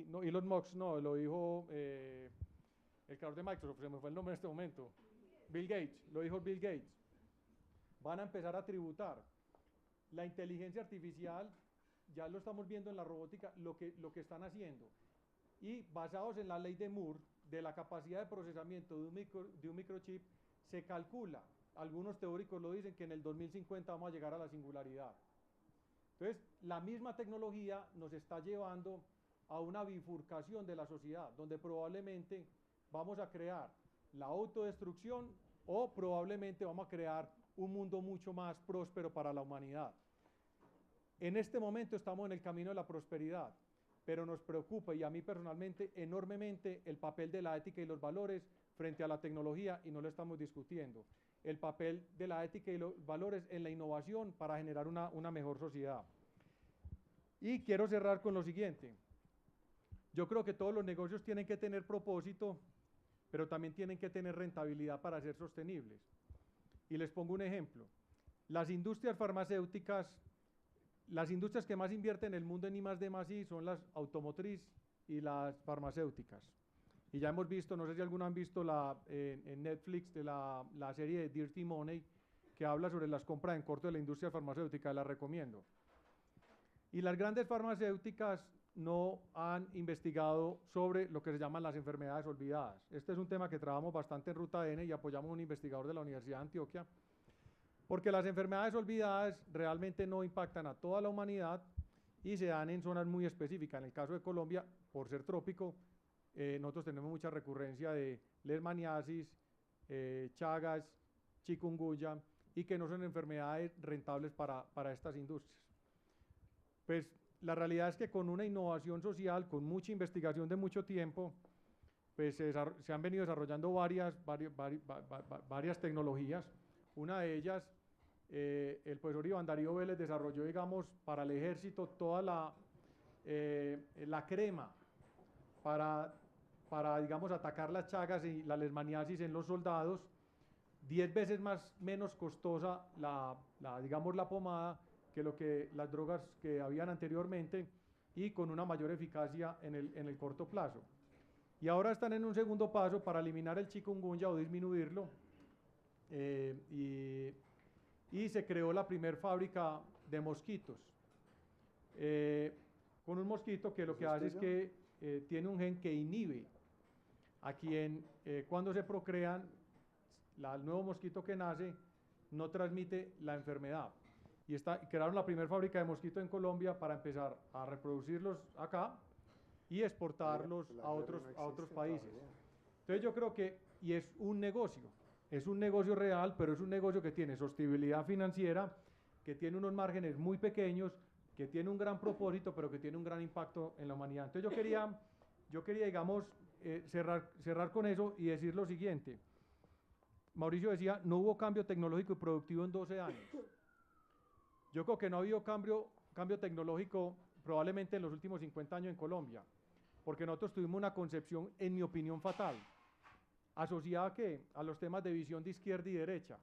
no, Elon Musk, no, lo dijo el creador de Microsoft, se me fue el nombre en este momento, Bill Gates, lo dijo Bill Gates. Van a empezar a tributar. La inteligencia artificial, ya lo estamos viendo en la robótica, lo que están haciendo. Y basados en la ley de Moore, de la capacidad de procesamiento de un microchip, se calcula, algunos teóricos lo dicen, que en el 2050 vamos a llegar a la singularidad. Entonces, la misma tecnología nos está llevando a una bifurcación de la sociedad, donde probablemente vamos a crear la autodestrucción o probablemente vamos a crear un mundo mucho más próspero para la humanidad. En este momento estamos en el camino de la prosperidad, pero nos preocupa, y a mí personalmente, enormemente el papel de la ética y los valores frente a la tecnología, y no lo estamos discutiendo. El papel de la ética y los valores en la innovación para generar una mejor sociedad. Y quiero cerrar con lo siguiente. Yo creo que todos los negocios tienen que tener propósito, pero también tienen que tener rentabilidad para ser sostenibles. Y les pongo un ejemplo. Las industrias farmacéuticas, las industrias que más invierten en el mundo en I+D+I son las automotriz y las farmacéuticas. Y ya hemos visto, no sé si algunos han visto en Netflix de la serie de Dirty Money, que habla sobre las compras en corto de la industria farmacéutica, la recomiendo. Y las grandes farmacéuticas no han investigado sobre lo que se llaman las enfermedades olvidadas. Este es un tema que trabajamos bastante en Ruta N y apoyamos a un investigador de la Universidad de Antioquia, porque las enfermedades olvidadas realmente no impactan a toda la humanidad y se dan en zonas muy específicas. En el caso de Colombia, por ser trópico, nosotros tenemos mucha recurrencia de leishmaniasis, chagas, chikungunya, y que no son enfermedades rentables para estas industrias. Pues la realidad es que con una innovación social, con mucha investigación de mucho tiempo, pues se han venido desarrollando varias tecnologías. Una de ellas, el profesor Iván Darío Vélez desarrolló, digamos, para el ejército toda la crema para, digamos, atacar las chagas y la leishmaniasis en los soldados, 10 veces menos costosa digamos, la pomada que las drogas que habían anteriormente y con una mayor eficacia en el corto plazo. Y ahora están en un segundo paso para eliminar el chikungunya o disminuirlo, y se creó la primera fábrica de mosquitos. con un mosquito que lo que hace es que tiene un gen que inhibe a quien cuando se procrean, el nuevo mosquito que nace no transmite la enfermedad. Y crearon la primera fábrica de mosquitos en Colombia para empezar a reproducirlos acá y exportarlos a otros países. Entonces yo creo que, y es un negocio real, pero es un negocio que tiene sostenibilidad financiera, que tiene unos márgenes muy pequeños, que tiene un gran propósito, pero que tiene un gran impacto en la humanidad. Entonces yo quería digamos, cerrar con eso y decir lo siguiente. Mauricio decía, no hubo cambio tecnológico y productivo en 12 años. Yo creo que no ha habido cambio tecnológico probablemente en los últimos 50 años en Colombia, porque nosotros tuvimos una concepción, en mi opinión, fatal, asociada a los temas de visión de izquierda y derecha,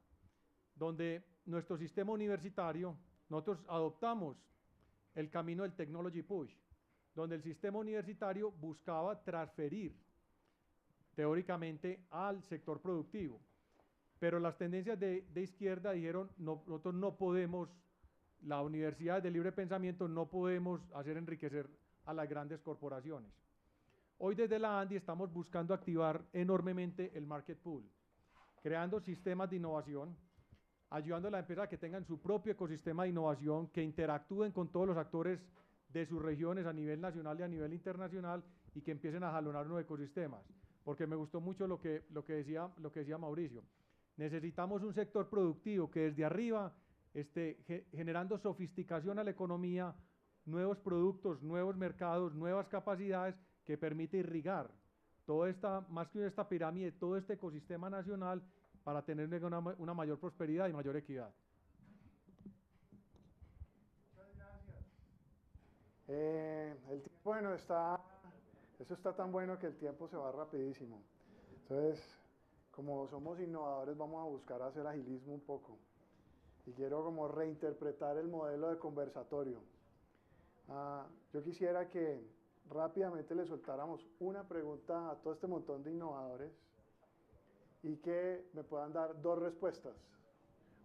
donde nuestro sistema universitario, nosotros adoptamos el camino del technology push, donde el sistema universitario buscaba transferir teóricamente al sector productivo. Pero las tendencias de izquierda dijeron, nosotros no podemos, la universidad de libre pensamiento no podemos hacer enriquecer a las grandes corporaciones. Hoy desde la ANDI estamos buscando activar enormemente el market pool, creando sistemas de innovación, ayudando a la empresa a que tengan su propio ecosistema de innovación, que interactúen con todos los actores de sus regiones a nivel nacional y a nivel internacional y que empiecen a jalonar nuevos ecosistemas. Porque me gustó mucho lo que decía Mauricio. Necesitamos un sector productivo que desde arriba esté generando sofisticación a la economía, nuevos productos, nuevos mercados, nuevas capacidades que permite irrigar toda esta, más que esta pirámide, todo este ecosistema nacional para tener una mayor prosperidad y mayor equidad. Muchas gracias. El tiempo, bueno, eso está tan bueno que el tiempo se va rapidísimo. Entonces, como somos innovadores, vamos a buscar hacer agilismo un poco. Y quiero como reinterpretar el modelo de conversatorio. Yo quisiera que rápidamente le soltáramos una pregunta a todo este montón de innovadores y que me puedan dar 2 respuestas,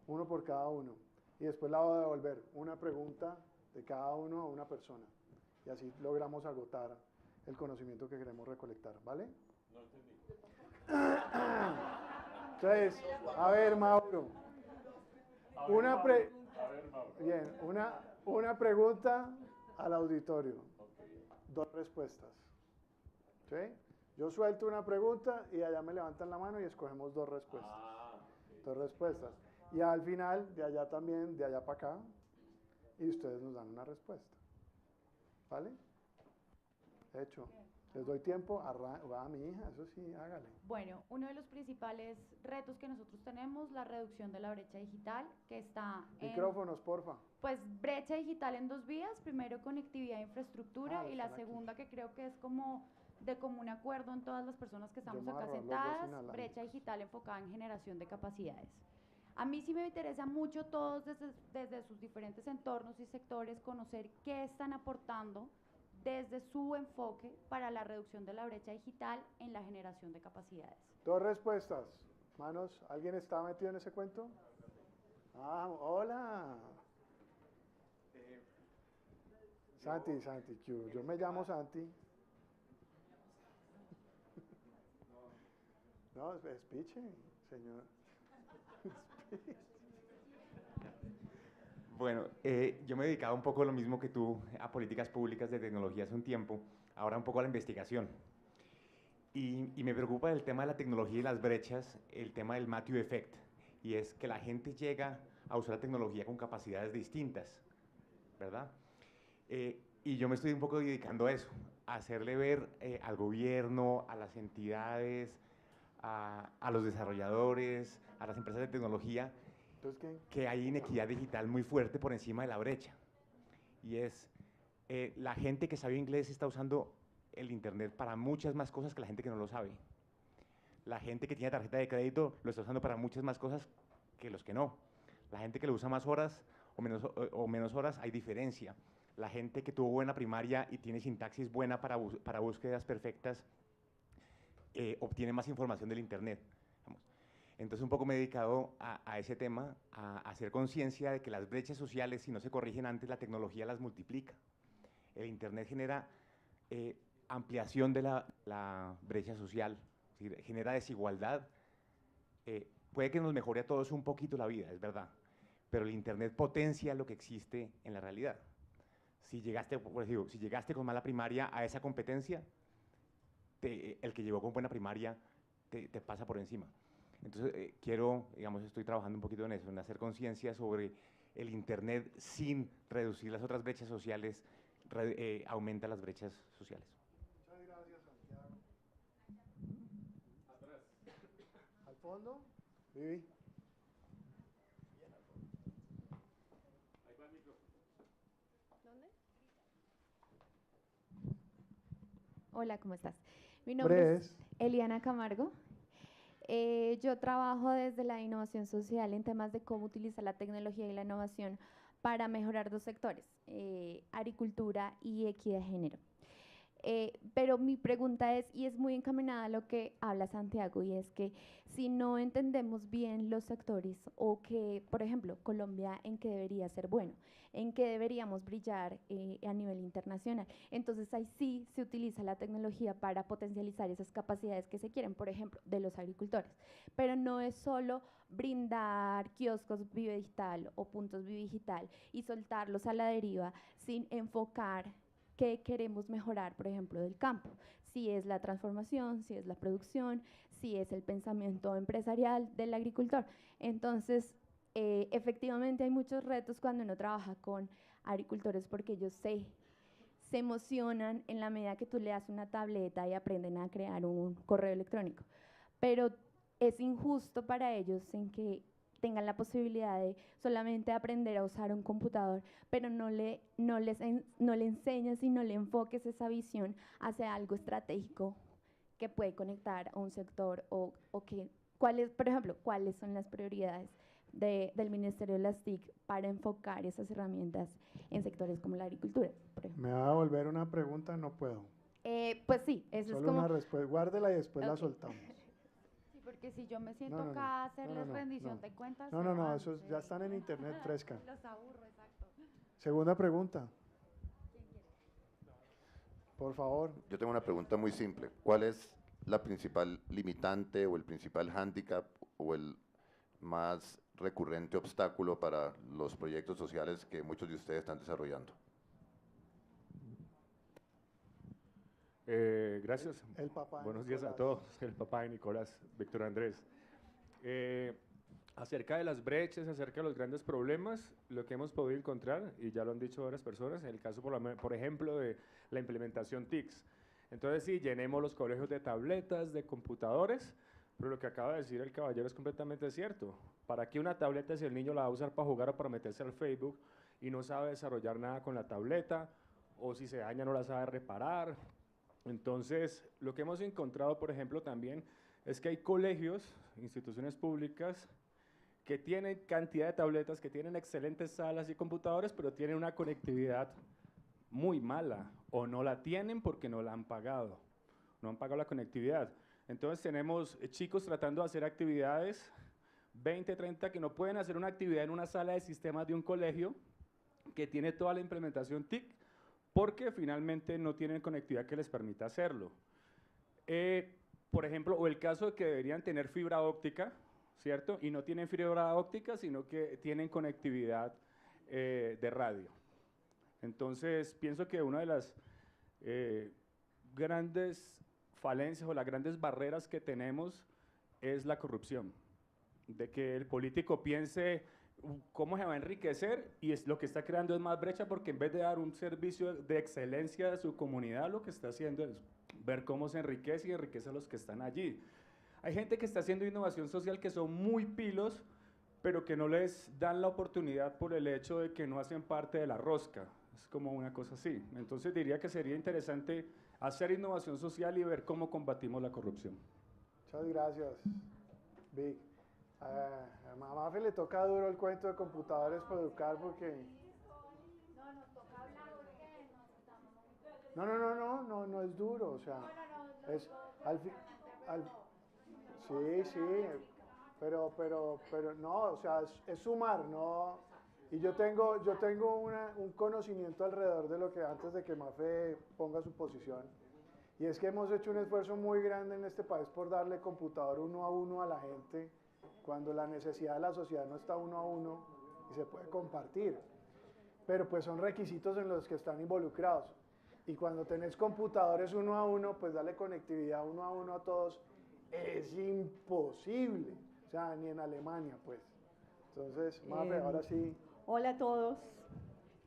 uno por cada uno. Y después la voy a devolver, una pregunta de cada uno a una persona. Y así logramos agotar el conocimiento que queremos recolectar, ¿vale? No entendí. Entonces, a ver, Mauro. Bien, una pregunta al auditorio. 2 respuestas. ¿Sí? Yo suelto una pregunta y allá me levantan la mano y escogemos 2 respuestas. 2 respuestas. Y al final, de allá también, de allá para acá, y ustedes nos dan una respuesta. ¿Vale? De hecho, les doy tiempo, va mi hija, eso sí, hágale. Bueno, uno de los principales retos que nosotros tenemos, la reducción de la brecha digital, que está Micrófonos, porfa. Pues brecha digital en 2 vías, primero conectividad e infraestructura, y la están aquí. segunda, que creo que es como de común acuerdo en todas las personas que estamos Yo me acá voy a robar los 2 sentadas, inalámbricos. brecha digital enfocada en generación de capacidades. A mí sí me interesa mucho todos desde sus diferentes entornos y sectores conocer qué están aportando desde su enfoque para la reducción de la brecha digital en la generación de capacidades. 2 respuestas. Manos, ¿alguien está metido en ese cuento? Hola. Santi, yo me llamo Santi. No, es piche, señor. Bueno, yo me he dedicado un poco a lo mismo que tú, a políticas públicas de tecnología hace un tiempo, ahora un poco a la investigación. Y me preocupa el tema de la tecnología y las brechas, el tema del Matthew Effect, y es que la gente llega a usar la tecnología con capacidades distintas, ¿verdad? Y yo me estoy un poco dedicando a eso, a hacerle ver al gobierno, a las entidades, a los desarrolladores, a las empresas de tecnología, que hay inequidad digital muy fuerte por encima de la brecha. Y es, la gente que sabe inglés está usando el Internet para muchas más cosas que la gente que no lo sabe. La gente que tiene tarjeta de crédito lo está usando para muchas más cosas que los que no. La gente que lo usa más horas o menos horas, hay diferencia. La gente que tuvo buena primaria y tiene sintaxis buena para búsquedas perfectas, obtiene más información del Internet. Entonces un poco me he dedicado a ese tema, a hacer conciencia de que las brechas sociales, si no se corrigen antes, la tecnología las multiplica. El Internet genera ampliación de la brecha social, es decir, genera desigualdad. Puede que nos mejore a todos un poquito la vida, es verdad, pero el Internet potencia lo que existe en la realidad. Si llegaste, por ejemplo, si llegaste con mala primaria a esa competencia, el que llegó con buena primaria te pasa por encima. Entonces, estoy trabajando un poquito en eso, en hacer conciencia sobre el Internet sin reducir las otras brechas sociales, aumenta las brechas sociales. Muchas gracias, Santiago. Atrás. Al fondo, Vivi. ¿Dónde? Hola, ¿cómo estás? Mi nombre Hombre, es Eliana Camargo. Yo trabajo desde la innovación social en temas de cómo utilizar la tecnología y la innovación para mejorar dos sectores, agricultura y equidad de género. Pero mi pregunta es, y es muy encaminada a lo que habla Santiago, y es que si no entendemos bien los sectores, o que, por ejemplo, Colombia en qué debería ser bueno, en qué deberíamos brillar a nivel internacional, entonces ahí sí se utiliza la tecnología para potencializar esas capacidades que se quieren, por ejemplo, de los agricultores. Pero no es solo brindar kioscos Vive Digital o puntos Vive Digital y soltarlos a la deriva sin enfocar qué queremos mejorar, por ejemplo, del campo. Si es la transformación, si es la producción, si es el pensamiento empresarial del agricultor. Entonces, efectivamente hay muchos retos cuando uno trabaja con agricultores porque ellos se emocionan en la medida que tú le das una tableta y aprenden a crear un correo electrónico. Pero es injusto para ellos en que tengan la posibilidad de solamente aprender a usar un computador, pero no le enseñas y no le enfoques esa visión hacia algo estratégico que puede conectar a un sector o que, por ejemplo, cuáles son las prioridades del Ministerio de las TIC para enfocar esas herramientas en sectores como la agricultura, por ejemplo. ¿Me va a volver una pregunta? No puedo. Pues sí, eso Solo es como... una respuesta, guárdela y después la soltamos. Sí, porque si yo me siento No, no, acá a hacerles rendición no. de cuentas... No, se no, no, van, eso ya están en internet fresca. Los aburro, exacto. Segunda pregunta. Por favor. Yo tengo una pregunta muy simple. ¿Cuál es la principal limitante o el principal hándicap o el más recurrente obstáculo para los proyectos sociales que muchos de ustedes están desarrollando? Gracias. El papá de Buenos días a Nicolás. todos. El papá de Nicolás, Víctor Andrés. Acerca de las brechas, acerca de los grandes problemas, lo que hemos podido encontrar, y ya lo han dicho varias personas, en el caso, por ejemplo, de la implementación TICS. Entonces, sí, llenemos los colegios de tabletas, de computadores, pero lo que acaba de decir el caballero es completamente cierto. ¿Para qué una tableta si el niño la va a usar para jugar o para meterse al Facebook y no sabe desarrollar nada con la tableta, o si se daña no la sabe reparar? Entonces, lo que hemos encontrado, por ejemplo, también es que hay colegios, instituciones públicas, que tienen cantidad de tabletas, que tienen excelentes salas y computadores, pero tienen una conectividad muy mala, o no la tienen porque no la han pagado, no han pagado la conectividad. Entonces tenemos chicos tratando de hacer actividades, 20, 30, que no pueden hacer una actividad en una sala de sistemas de un colegio que tiene toda la implementación TIC, porque finalmente no tienen conectividad que les permita hacerlo. Por ejemplo, o el caso de que deberían tener fibra óptica, ¿cierto? Y no tienen fibra óptica, sino que tienen conectividad de radio. Entonces, pienso que una de las grandes falencias o las grandes barreras que tenemos es la corrupción, de que el político piense cómo se va a enriquecer y lo que está creando es más brecha, porque en vez de dar un servicio de excelencia a su comunidad, lo que está haciendo es ver cómo se enriquece y enriquece a los que están allí. Hay gente que está haciendo innovación social que son muy pilos, pero que no les dan la oportunidad por el hecho de que no hacen parte de la rosca. Es como una cosa así. Entonces diría que sería interesante hacer innovación social y ver cómo combatimos la corrupción. Muchas gracias, Vic. A Mafe le toca duro el cuento de computadores para educar porque... No, nos toca hablar porque nos estamos... No es duro, o sea, es sí, pero no, o sea, es sumar, no, Y yo tengo un conocimiento alrededor de lo que antes de que Mafe ponga su posición. Y es que hemos hecho un esfuerzo muy grande en este país por darle computador uno a uno a la gente, cuando la necesidad de la sociedad no está uno a uno y se puede compartir. Pero pues son requisitos en los que están involucrados. Y cuando tenés computadores uno a uno, pues darle conectividad uno a todos es imposible. O sea, ni en Alemania, pues. Entonces, Mafe, ahora sí. Hola a todos.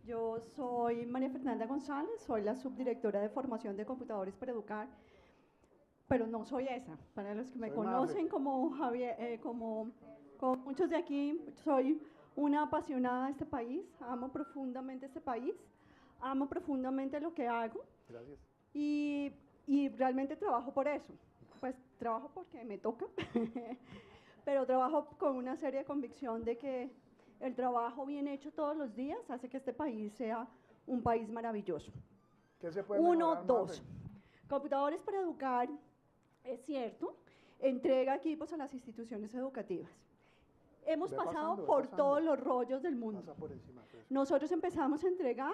Yo soy María Fernanda González, soy la subdirectora de formación de computadores para educar, pero no soy esa. Para los que me conocen como Javier, como muchos de aquí, soy una apasionada de este país, amo profundamente este país, amo profundamente lo que hago. Gracias. Y realmente trabajo por eso. Pues trabajo porque me toca, pero trabajo con una seria convicción de que el trabajo bien hecho todos los días hace que este país sea un país maravilloso. ¿Qué se puede Uno, mejorar, dos. Mafe? Computadores para educar, es cierto, entrega equipos a las instituciones educativas. Hemos pasado por todos los rollos del mundo. Pasa por encima, pues. Nosotros empezamos a entregar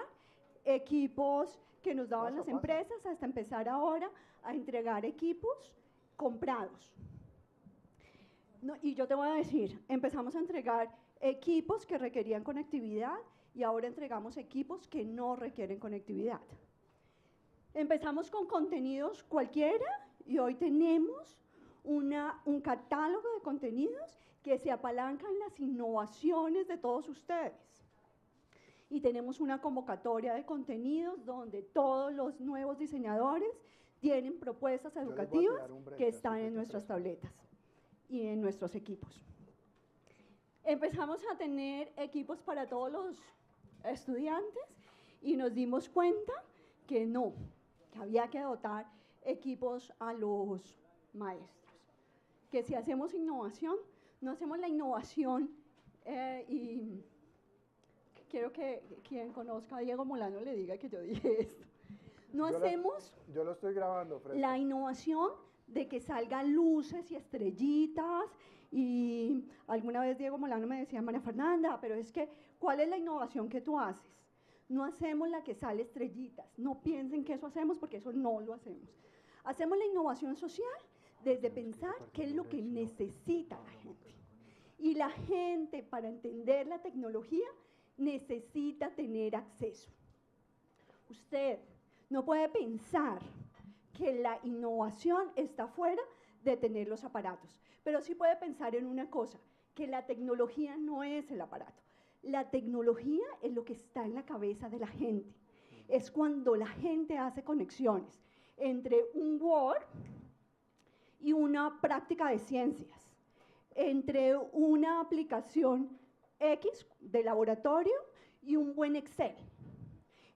equipos que nos daban las empresas hasta empezar ahora a entregar equipos comprados. No, y yo te voy a decir, empezamos a entregar equipos que requerían conectividad y ahora entregamos equipos que no requieren conectividad. Empezamos con contenidos cualquiera y hoy tenemos un catálogo de contenidos que se apalancan en las innovaciones de todos ustedes. Y tenemos una convocatoria de contenidos donde todos los nuevos diseñadores tienen propuestas educativas que están en nuestras tabletas y en nuestros equipos. Empezamos a tener equipos para todos los estudiantes y nos dimos cuenta que no, que había que dotar equipos a los maestros. Que si hacemos innovación, no hacemos la innovación y quiero que quien conozca a Diego Molano le diga que yo dije esto. No hacemos yo lo estoy grabando, Fred. la innovación de que salgan luces y estrellitas y alguna vez Diego Molano me decía, María Fernanda, pero es que, ¿cuál es la innovación que tú haces? No hacemos la que sale estrellitas, no piensen que eso hacemos porque eso no lo hacemos. Hacemos la innovación social desde pensar qué es lo que necesita la gente. Y la gente, para entender la tecnología, necesita tener acceso. Usted no puede pensar que la innovación está fuera de tener los aparatos, pero sí puede pensar en una cosa, que la tecnología no es el aparato. La tecnología es lo que está en la cabeza de la gente. Es cuando la gente hace conexiones entre un Word y una práctica de ciencias, entre una aplicación X de laboratorio y un buen Excel.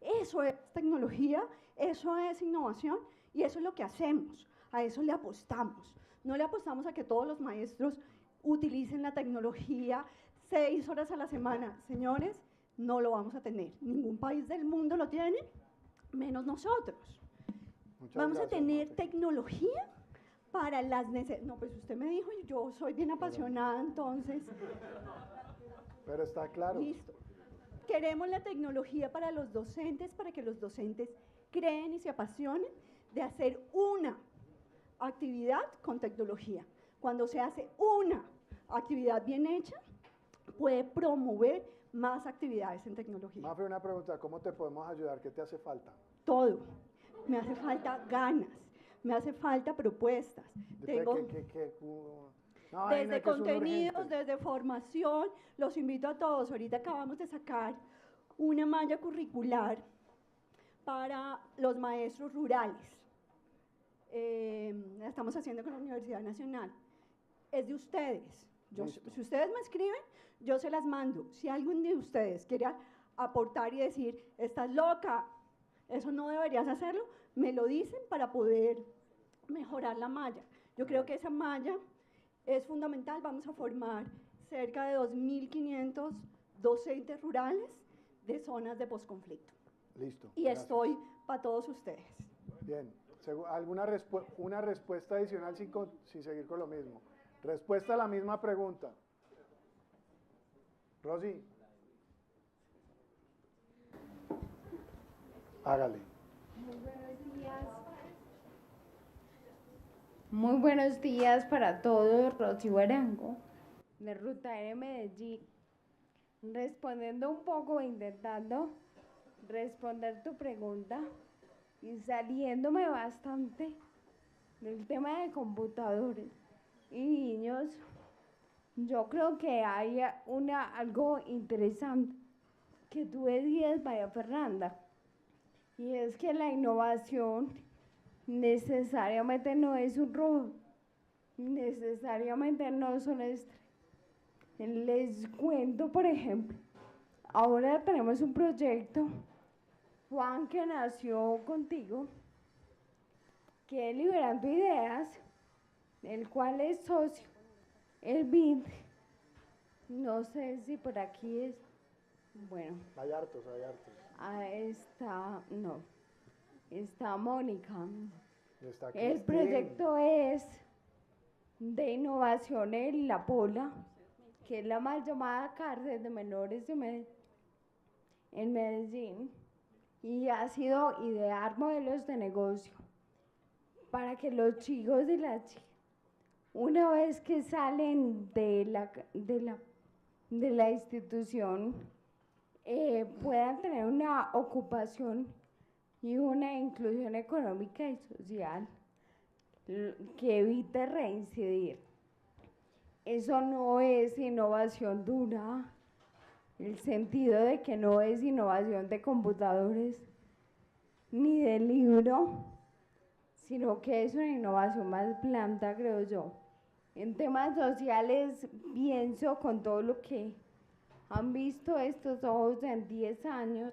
Eso es tecnología, eso es innovación y eso es lo que hacemos, a eso le apostamos. No le apostamos a que todos los maestros utilicen la tecnología 6 horas a la semana. Señores, no lo vamos a tener. Ningún país del mundo lo tiene, menos nosotros. Vamos a tener tecnología para las necesidades. No, pues usted me dijo, yo soy bien apasionada, entonces. Pero está claro. Listo. Queremos la tecnología para los docentes, para que los docentes creen y se apasionen de hacer una actividad con tecnología. Cuando se hace una actividad bien hecha, puede promover más actividades en tecnología. Mafe, una pregunta, ¿cómo te podemos ayudar? ¿Qué te hace falta? Todo. Me hace falta ganas, me hace falta propuestas. Desde contenidos, desde formación, los invito a todos. Ahorita acabamos de sacar una malla curricular para los maestros rurales. La estamos haciendo con la Universidad Nacional. Es de ustedes. Si ustedes me escriben, yo se las mando. Si alguien de ustedes quiere aportar y decir, estás loca, eso no deberías hacerlo, me lo dicen para poder mejorar la malla. Yo creo que esa malla es fundamental. Vamos a formar cerca de 2.500 docentes rurales de zonas de posconflicto. Listo. Y gracias. estoy para todos ustedes. Bien. Una respuesta adicional sin seguir con lo mismo. Respuesta a la misma pregunta. Rosy. Hágale. Muy buenos días. Muy buenos días para todos, Rosy Barango, de Ruta N Medellín. Respondiendo un poco, intentando responder tu pregunta y saliéndome bastante del tema de computadores y niños, yo creo que hay algo interesante que tú decías, María Fernanda, y es que la innovación necesariamente no es un robot, necesariamente no son Les cuento, por ejemplo, ahora tenemos un proyecto, Juan, que nació contigo, que es Liberando Ideas, el cual es socio, el BID, no sé si por aquí es, bueno. Hay hartos, hay hartos. Está Mónica. Está El proyecto es de innovación en La Pola, que es la mal llamada cárcel de menores en Medellín, y ha sido idear modelos de negocio para que los chicos y las chicas, una vez que salen de la institución, puedan tener una ocupación y una inclusión económica y social que evite reincidir. Eso no es innovación dura, el sentido de que no es innovación de computadores ni de libro, sino que es una innovación más blanda, creo yo. En temas sociales, pienso con todo lo que han visto estos ojos en 10 años,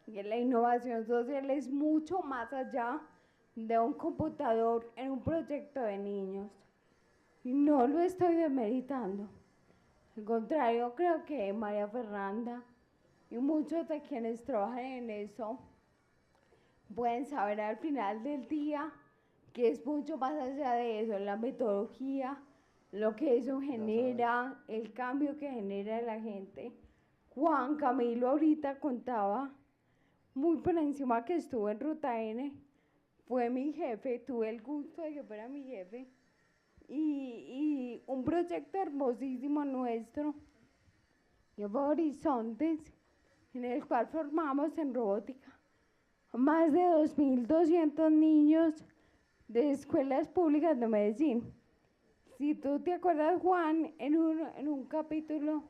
que la innovación social es mucho más allá de un computador en un proyecto de niños. Y no lo estoy demeritando. Al contrario, creo que María Fernanda y muchos de quienes trabajan en eso pueden saber al final del día que es mucho más allá de eso, la metodología, lo que eso genera, el cambio que genera la gente. Juan Camilo ahorita contaba muy por encima que estuvo en Ruta N, fue mi jefe, tuve el gusto de que fuera mi jefe, y un proyecto hermosísimo nuestro, que fue Horizontes, en el cual formamos en robótica a más de 2.200 niños de escuelas públicas de Medellín. Si tú te acuerdas, Juan, en un capítulo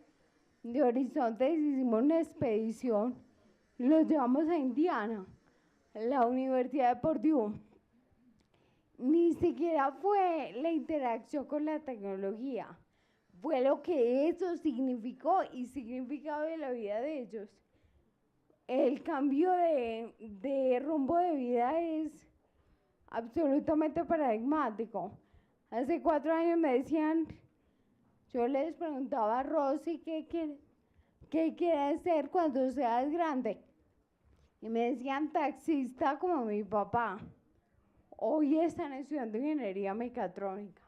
de Horizontes hicimos una expedición, los llevamos a Indiana, a la Universidad de Purdue. Ni siquiera fue la interacción con la tecnología, fue lo que eso significó y significaba en la vida de ellos. El cambio de rumbo de vida es absolutamente paradigmático. Hace 4 años me decían, yo les preguntaba a Rosy, ¿qué quieres ser cuando seas grande? Y me decían taxista como mi papá. Hoy están estudiando ingeniería mecatrónica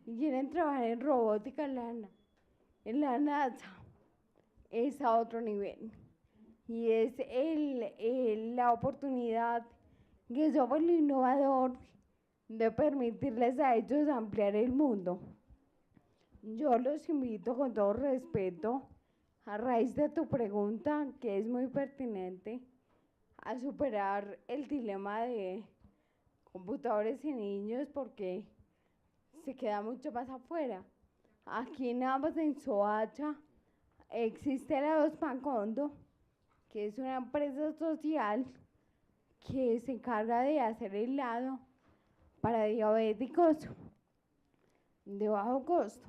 y quieren trabajar en robótica en la NASA. Es a otro nivel. Y es la oportunidad que somos el innovador de permitirles a ellos ampliar el mundo. Yo los invito con todo respeto, a raíz de tu pregunta, que es muy pertinente, a superar el dilema de computadores y niños, porque se queda mucho más afuera. Aquí nada más en Soacha existe la Dos Pancondo, que es una empresa social que se encarga de hacer helado para diabéticos de bajo costo,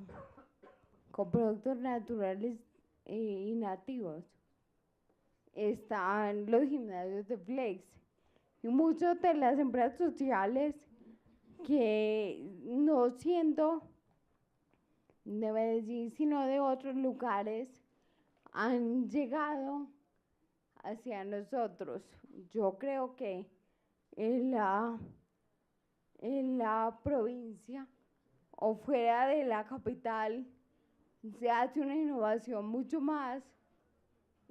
con productos naturales y nativos. Están los gimnasios de Flex y muchas de las empresas sociales que, no siendo de Medellín sino de otros lugares, han llegado hacia nosotros. Yo creo que en la provincia o fuera de la capital se hace una innovación mucho más,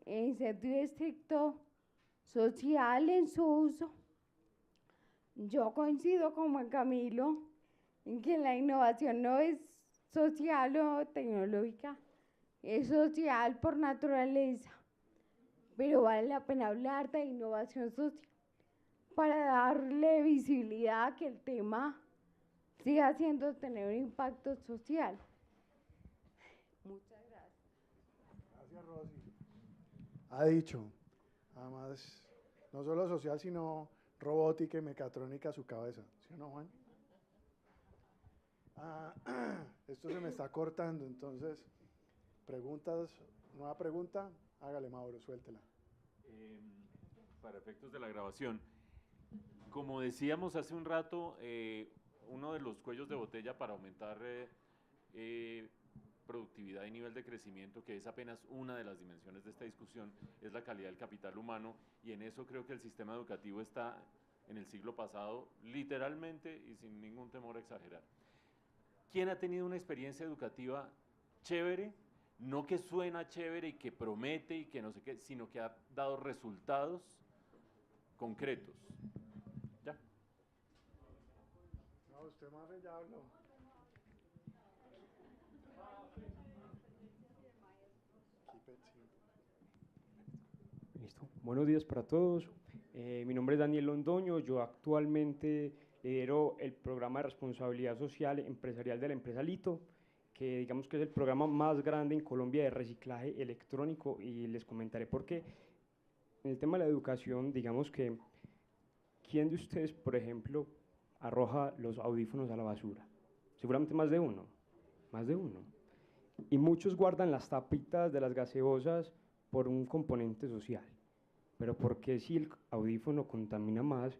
en sentido estricto, social en su uso. Yo coincido con Juan Camilo en que la innovación no es social o tecnológica, es social por naturaleza, pero vale la pena hablar de innovación social para darle visibilidad a que el tema siga haciendo tener un impacto social. Muchas gracias. Gracias, Rosy. Ha dicho, además, no solo social, sino robótica y mecatrónica a su cabeza. ¿Sí o no, Juan? Esto se me está cortando, entonces, preguntas, nueva pregunta, hágale, Mauro, suéltela. Para efectos de la grabación, como decíamos hace un rato, uno de los cuellos de botella para aumentar productividad y nivel de crecimiento, que es apenas una de las dimensiones de esta discusión, es la calidad del capital humano, y en eso creo que el sistema educativo está en el siglo pasado, literalmente y sin ningún temor a exagerar. ¿Quién ha tenido una experiencia educativa chévere? No que suena chévere y que promete y que no sé qué, sino que ha dado resultados concretos. ¿Ya? No, usted más ya habló. Listo. Buenos días para todos. Mi nombre es Daniel Londoño. Yo actualmente lidero el programa de responsabilidad social empresarial de la empresa Lito, que digamos que es el programa más grande en Colombia de reciclaje electrónico, y les comentaré por qué. En el tema de la educación, digamos que, ¿quién de ustedes, por ejemplo, arroja los audífonos a la basura? Seguramente más de uno, más de uno. Y muchos guardan las tapitas de las gaseosas por un componente social. Pero ¿por qué si el audífono contamina más,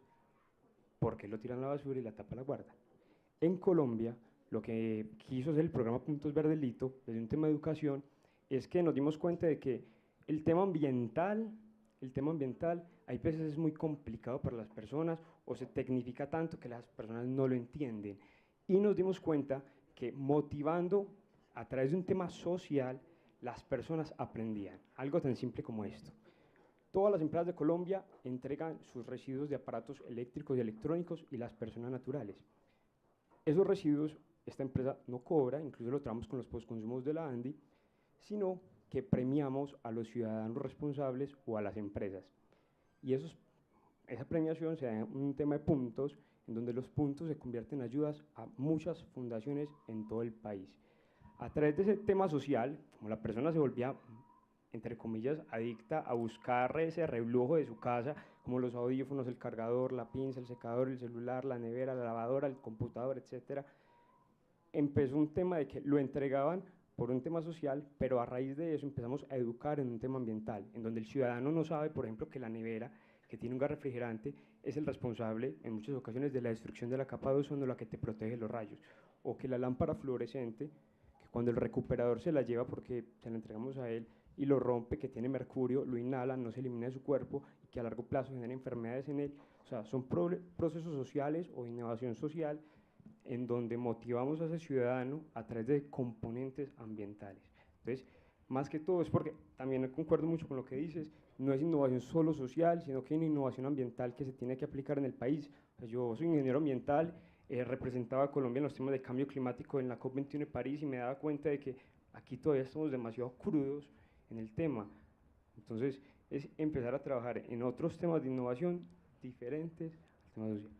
por qué lo tiran a la basura y la tapa la guardan? En Colombia, lo que quiso hacer el programa Puntos Verdes Lito, desde un tema de educación, es que nos dimos cuenta de que el tema ambiental hay veces es muy complicado para las personas o se tecnifica tanto que las personas no lo entienden. Y nos dimos cuenta que motivando a través de un tema social, las personas aprendían. Algo tan simple como esto. Todas las empresas de Colombia entregan sus residuos de aparatos eléctricos y electrónicos y las personas naturales. Esos residuos esta empresa no cobra, incluso lo trabajamos con los postconsumos de la ANDI, sino que premiamos a los ciudadanos responsables o a las empresas. Y esa premiación se da en un tema de puntos, en donde los puntos se convierten en ayudas a muchas fundaciones en todo el país. A través de ese tema social, como la persona se volvía, entre comillas, adicta a buscar ese reblujo de su casa, como los audífonos, el cargador, la pinza, el secador, el celular, la nevera, la lavadora, el computador, etcétera, empezó un tema de que lo entregaban por un tema social, pero a raíz de eso empezamos a educar en un tema ambiental, en donde el ciudadano no sabe, por ejemplo, que la nevera, que tiene un gas refrigerante, es el responsable en muchas ocasiones de la destrucción de la capa de ozono, la que te protege los rayos, o que la lámpara fluorescente, que cuando el recuperador se la lleva porque se la entregamos a él y lo rompe, que tiene mercurio, lo inhala, no se elimina de su cuerpo y que a largo plazo genera enfermedades en él. O sea, son procesos sociales o innovación social en donde motivamos a ese ciudadano a través de componentes ambientales. Entonces, más que todo es porque, también concuerdo mucho con lo que dices, no es innovación solo social, sino que hay una innovación ambiental que se tiene que aplicar en el país. O sea, yo soy ingeniero ambiental, representaba a Colombia en los temas de cambio climático en la COP21 de París y me daba cuenta de que aquí todavía estamos demasiado crudos en el tema. Entonces, es empezar a trabajar en otros temas de innovación diferentes al tema social.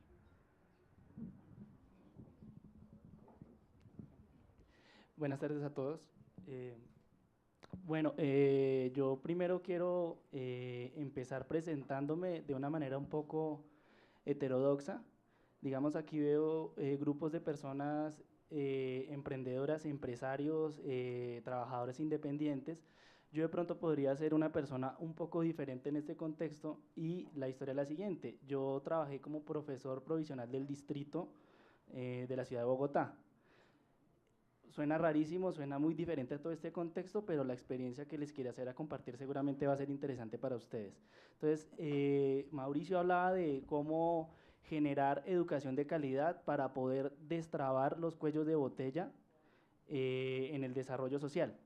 Buenas tardes a todos. Yo primero quiero empezar presentándome de una manera un poco heterodoxa. Digamos, aquí veo grupos de personas emprendedoras, empresarios, trabajadores independientes. Yo de pronto podría ser una persona un poco diferente en este contexto, y la historia es la siguiente. Yo trabajé como profesor provisional del distrito de la ciudad de Bogotá. Suena rarísimo, suena muy diferente a todo este contexto, pero la experiencia que les quiero hacer a compartir seguramente va a ser interesante para ustedes. Entonces, Mauricio hablaba de cómo generar educación de calidad para poder destrabar los cuellos de botella en el desarrollo social.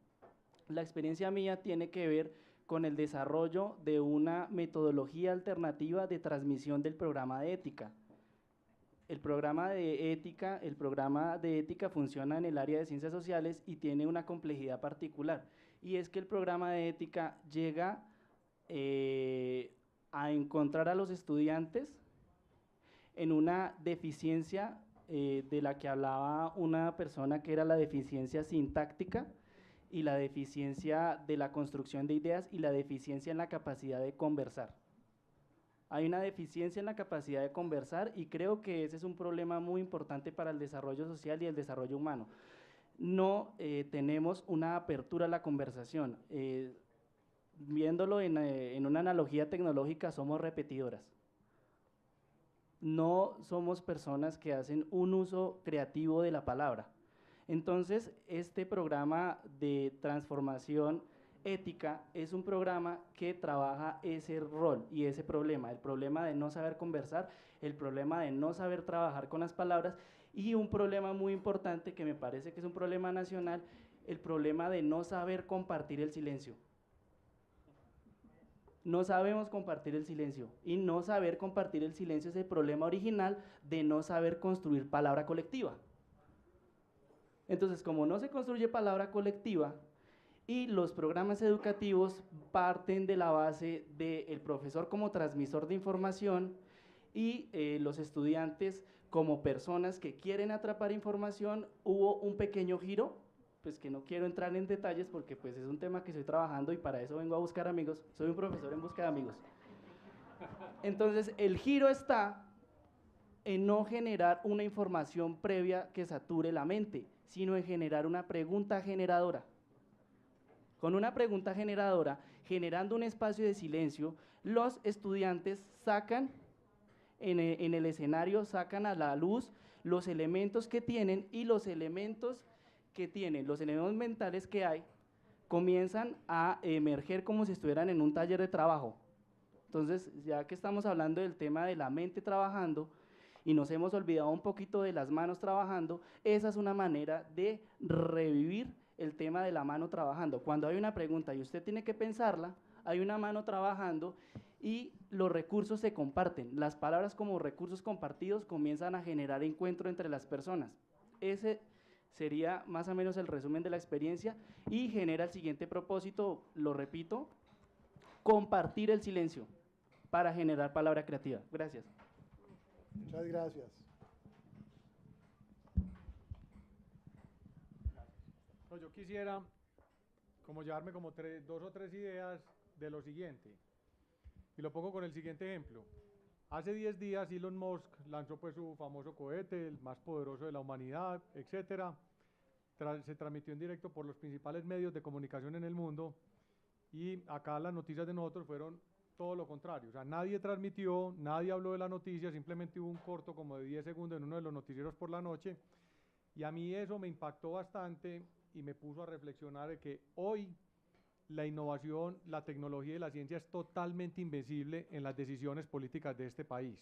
La experiencia mía tiene que ver con el desarrollo de una metodología alternativa de transmisión del programa de ética. El programa de ética funciona en el área de ciencias sociales y tiene una complejidad particular, y es que el programa de ética llega a encontrar a los estudiantes en una deficiencia de la que hablaba una persona, que era la deficiencia sintáctica y la deficiencia de la construcción de ideas y la deficiencia en la capacidad de conversar. Hay una deficiencia en la capacidad de conversar y creo que ese es un problema muy importante para el desarrollo social y el desarrollo humano. No tenemos una apertura a la conversación. Viéndolo en una analogía tecnológica, somos repetidoras. No somos personas que hacen un uso creativo de la palabra. Entonces, este programa de transformación ética es un programa que trabaja ese rol y ese problema, el problema de no saber conversar, el problema de no saber trabajar con las palabras, y un problema muy importante que me parece que es un problema nacional, el problema de no saber compartir el silencio. No sabemos compartir el silencio, y no saber compartir el silencio es el problema original de no saber construir palabra colectiva. Entonces, como no se construye palabra colectiva, y los programas educativos parten de la base del profesor como transmisor de información y los estudiantes como personas que quieren atrapar información, hubo un pequeño giro, pues que no quiero entrar en detalles porque pues es un tema que estoy trabajando y para eso vengo a buscar amigos, soy un profesor en busca de amigos. Entonces, el giro está en no generar una información previa que sature la mente, sino en generar una pregunta generadora. Con una pregunta generadora, generando un espacio de silencio, los estudiantes sacan en el escenario, sacan a la luz los elementos que tienen, y los elementos que tienen, los elementos mentales que hay, comienzan a emerger como si estuvieran en un taller de trabajo. Entonces, ya que estamos hablando del tema de la mente trabajando y nos hemos olvidado un poquito de las manos trabajando, esa es una manera de revivir el tema de la mano trabajando. Cuando hay una pregunta y usted tiene que pensarla, hay una mano trabajando y los recursos se comparten. Las palabras como recursos compartidos comienzan a generar encuentro entre las personas. Ese sería más o menos el resumen de la experiencia y genera el siguiente propósito, lo repito, compartir el silencio para generar palabra creativa. Gracias. Muchas gracias. No, yo quisiera como llevarme como dos o tres ideas de lo siguiente, y lo pongo con el siguiente ejemplo. Hace 10 días Elon Musk lanzó pues su famoso cohete, el más poderoso de la humanidad, etcétera. Se transmitió en directo por los principales medios de comunicación en el mundo, y acá las noticias de nosotros fueron todo lo contrario. O sea, nadie transmitió, nadie habló de la noticia, simplemente hubo un corto como de 10 segundos en uno de los noticieros por la noche, y a mí eso me impactó bastante y me puso a reflexionar de que hoy la innovación, la tecnología y la ciencia es totalmente invencible en las decisiones políticas de este país.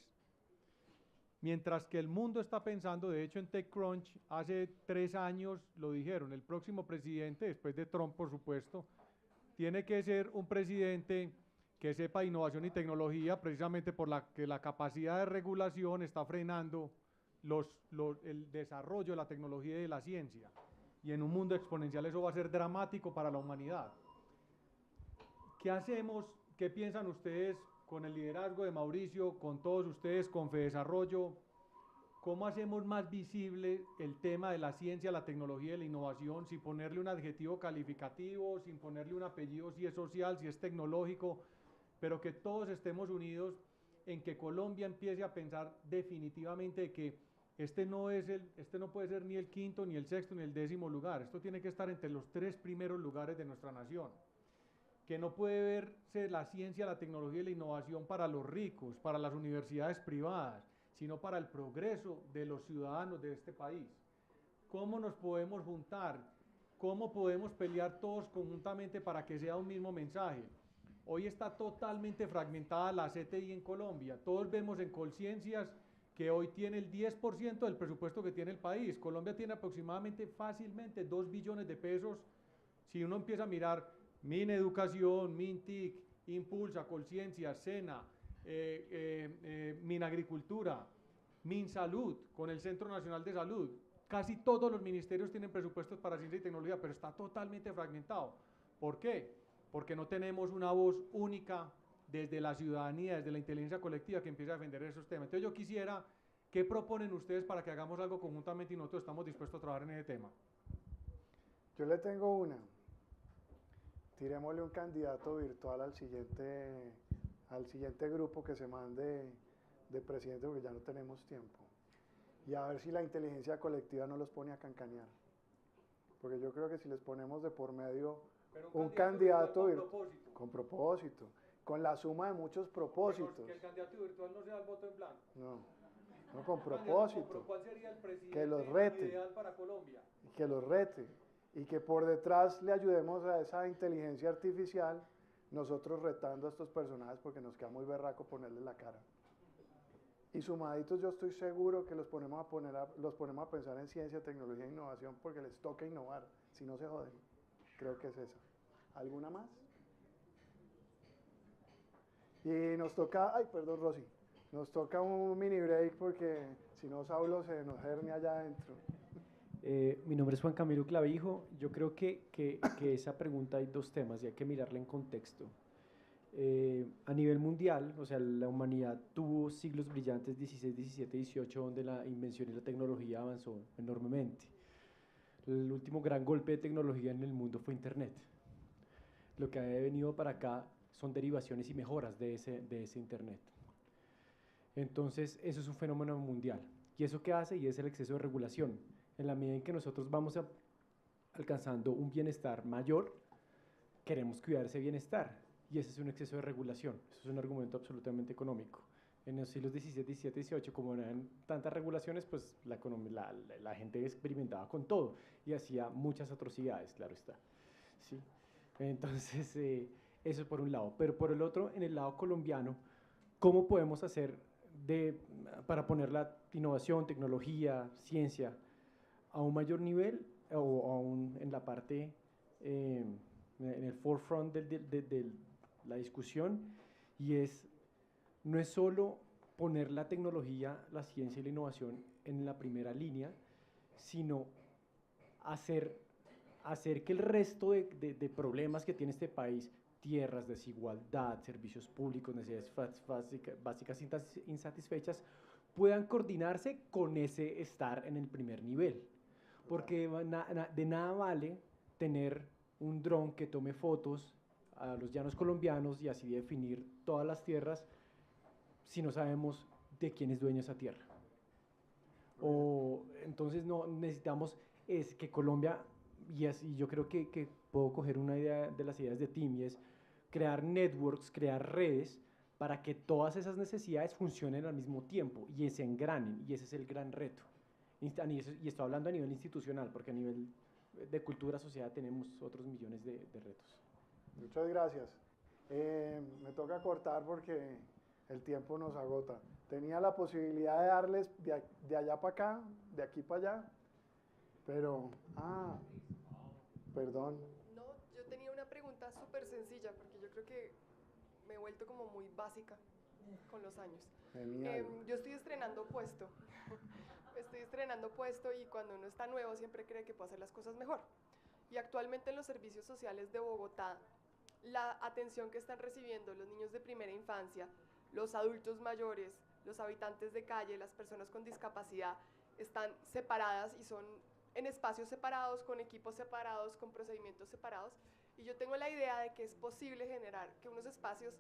Mientras que el mundo está pensando, de hecho en TechCrunch hace 3 años lo dijeron, el próximo presidente, después de Trump por supuesto, tiene que ser un presidente que sepa innovación y tecnología, precisamente por la que la capacidad de regulación está frenando el desarrollo de la tecnología y de la ciencia. Y en un mundo exponencial eso va a ser dramático para la humanidad. ¿Qué hacemos? ¿Qué piensan ustedes con el liderazgo de Mauricio, con todos ustedes, con FEDesarrollo? ¿Cómo hacemos más visible el tema de la ciencia, la tecnología y la innovación, sin ponerle un adjetivo calificativo, sin ponerle un apellido si es social, si es tecnológico, pero que todos estemos unidos en que Colombia empiece a pensar definitivamente que este no puede ser ni el 5º, ni el 6º, ni el 10º lugar. Esto tiene que estar entre los 3 primeros lugares de nuestra nación. Que no puede verse la ciencia, la tecnología y la innovación para los ricos, para las universidades privadas, sino para el progreso de los ciudadanos de este país. ¿Cómo nos podemos juntar? ¿Cómo podemos pelear todos conjuntamente para que sea un mismo mensaje? Hoy está totalmente fragmentada la CTI en Colombia. Todos vemos en Colciencias que hoy tiene el 10% del presupuesto que tiene el país. Colombia tiene aproximadamente fácilmente 2 billones de pesos. Si uno empieza a mirar Mineducación, Mintic, Impulsa, Colciencia, SENA, Minagricultura, Minsalud, con el Centro Nacional de Salud. Casi todos los ministerios tienen presupuestos para ciencia y tecnología, pero está totalmente fragmentado. ¿Por qué? Porque no tenemos una voz única desde la ciudadanía, desde la inteligencia colectiva que empiece a defender esos temas. Entonces yo quisiera, ¿qué proponen ustedes para que hagamos algo conjuntamente y nosotros estamos dispuestos a trabajar en ese tema? Yo le tengo una. Tirémosle un candidato virtual al siguiente grupo que se mande de presidente, porque ya no tenemos tiempo. Y a ver si la inteligencia colectiva no los pone a cancanear. Porque yo creo que si les ponemos de por medio un candidato virtual con propósito, con la suma de muchos propósitos. Pero que el candidato virtual no sea el voto en blanco. No con propósito. ¿Cuál sería el presidente que los rete, ideal para Colombia? Que los rete. Y que por detrás le ayudemos a esa inteligencia artificial, nosotros retando a estos personajes, porque nos queda muy berraco ponerles la cara. Y sumaditos yo estoy seguro que los ponemos a pensar en ciencia, tecnología e innovación, porque les toca innovar, si no se joden. Creo que es esa. ¿Alguna más? Y nos toca, perdón Rosy, nos toca un mini break porque si no Saulo se nos hernia allá adentro. Mi nombre es Juan Camilo Clavijo. Yo creo que esa pregunta hay dos temas y hay que mirarla en contexto. A nivel mundial, o sea, la humanidad tuvo siglos brillantes, 16, 17, 18, donde la invención y la tecnología avanzó enormemente. El último gran golpe de tecnología en el mundo fue Internet. Lo que ha venido para acá son derivaciones y mejoras de ese Internet. Entonces, eso es un fenómeno mundial. ¿Y eso qué hace? Y es el exceso de regulación. En la medida en que nosotros vamos alcanzando un bienestar mayor, queremos cuidar ese bienestar. Y ese es un exceso de regulación. Eso es un argumento absolutamente económico. En los siglos XVII, XVII, XVIII, como no eran tantas regulaciones, pues la gente experimentaba con todo y hacía muchas atrocidades, claro está. ¿Sí? Entonces, eso es por un lado. Pero por el otro, en el lado colombiano, ¿cómo podemos hacer para poner la innovación, tecnología, ciencia a un mayor nivel o aún en la parte, en el forefront de la discusión? Y no es solo poner la tecnología, la ciencia y la innovación en la primera línea, sino hacer que el resto de problemas que tiene este país, tierras, desigualdad, servicios públicos, necesidades básicas insatisfechas, puedan coordinarse con ese estar en el primer nivel. Porque de nada vale tener un dron que tome fotos a los llanos colombianos y así definir todas las tierras si no sabemos de quién es dueño esa tierra. Entonces necesitamos que Colombia, y yo creo que puedo coger una idea de las ideas de Tim, y es crear networks, crear redes para que todas esas necesidades funcionen al mismo tiempo y se engranen, y ese es el gran reto. Y estoy hablando a nivel institucional, porque a nivel de cultura, sociedad, tenemos otros millones de retos. Muchas gracias. Me toca cortar porque el tiempo nos agota. Tenía la posibilidad de darles de allá para acá, de aquí para allá, pero, perdón. No, yo tenía una pregunta súper sencilla, porque yo creo que me he vuelto como muy básica con los años. Yo estoy estrenando puesto. Estoy estrenando puesto y cuando uno está nuevo siempre cree que puede hacer las cosas mejor. Y actualmente en los servicios sociales de Bogotá, la atención que están recibiendo los niños de primera infancia, los adultos mayores, los habitantes de calle, las personas con discapacidad, están separadas y son en espacios separados, con equipos separados, con procedimientos separados. Y yo tengo la idea de que es posible generar que unos espacios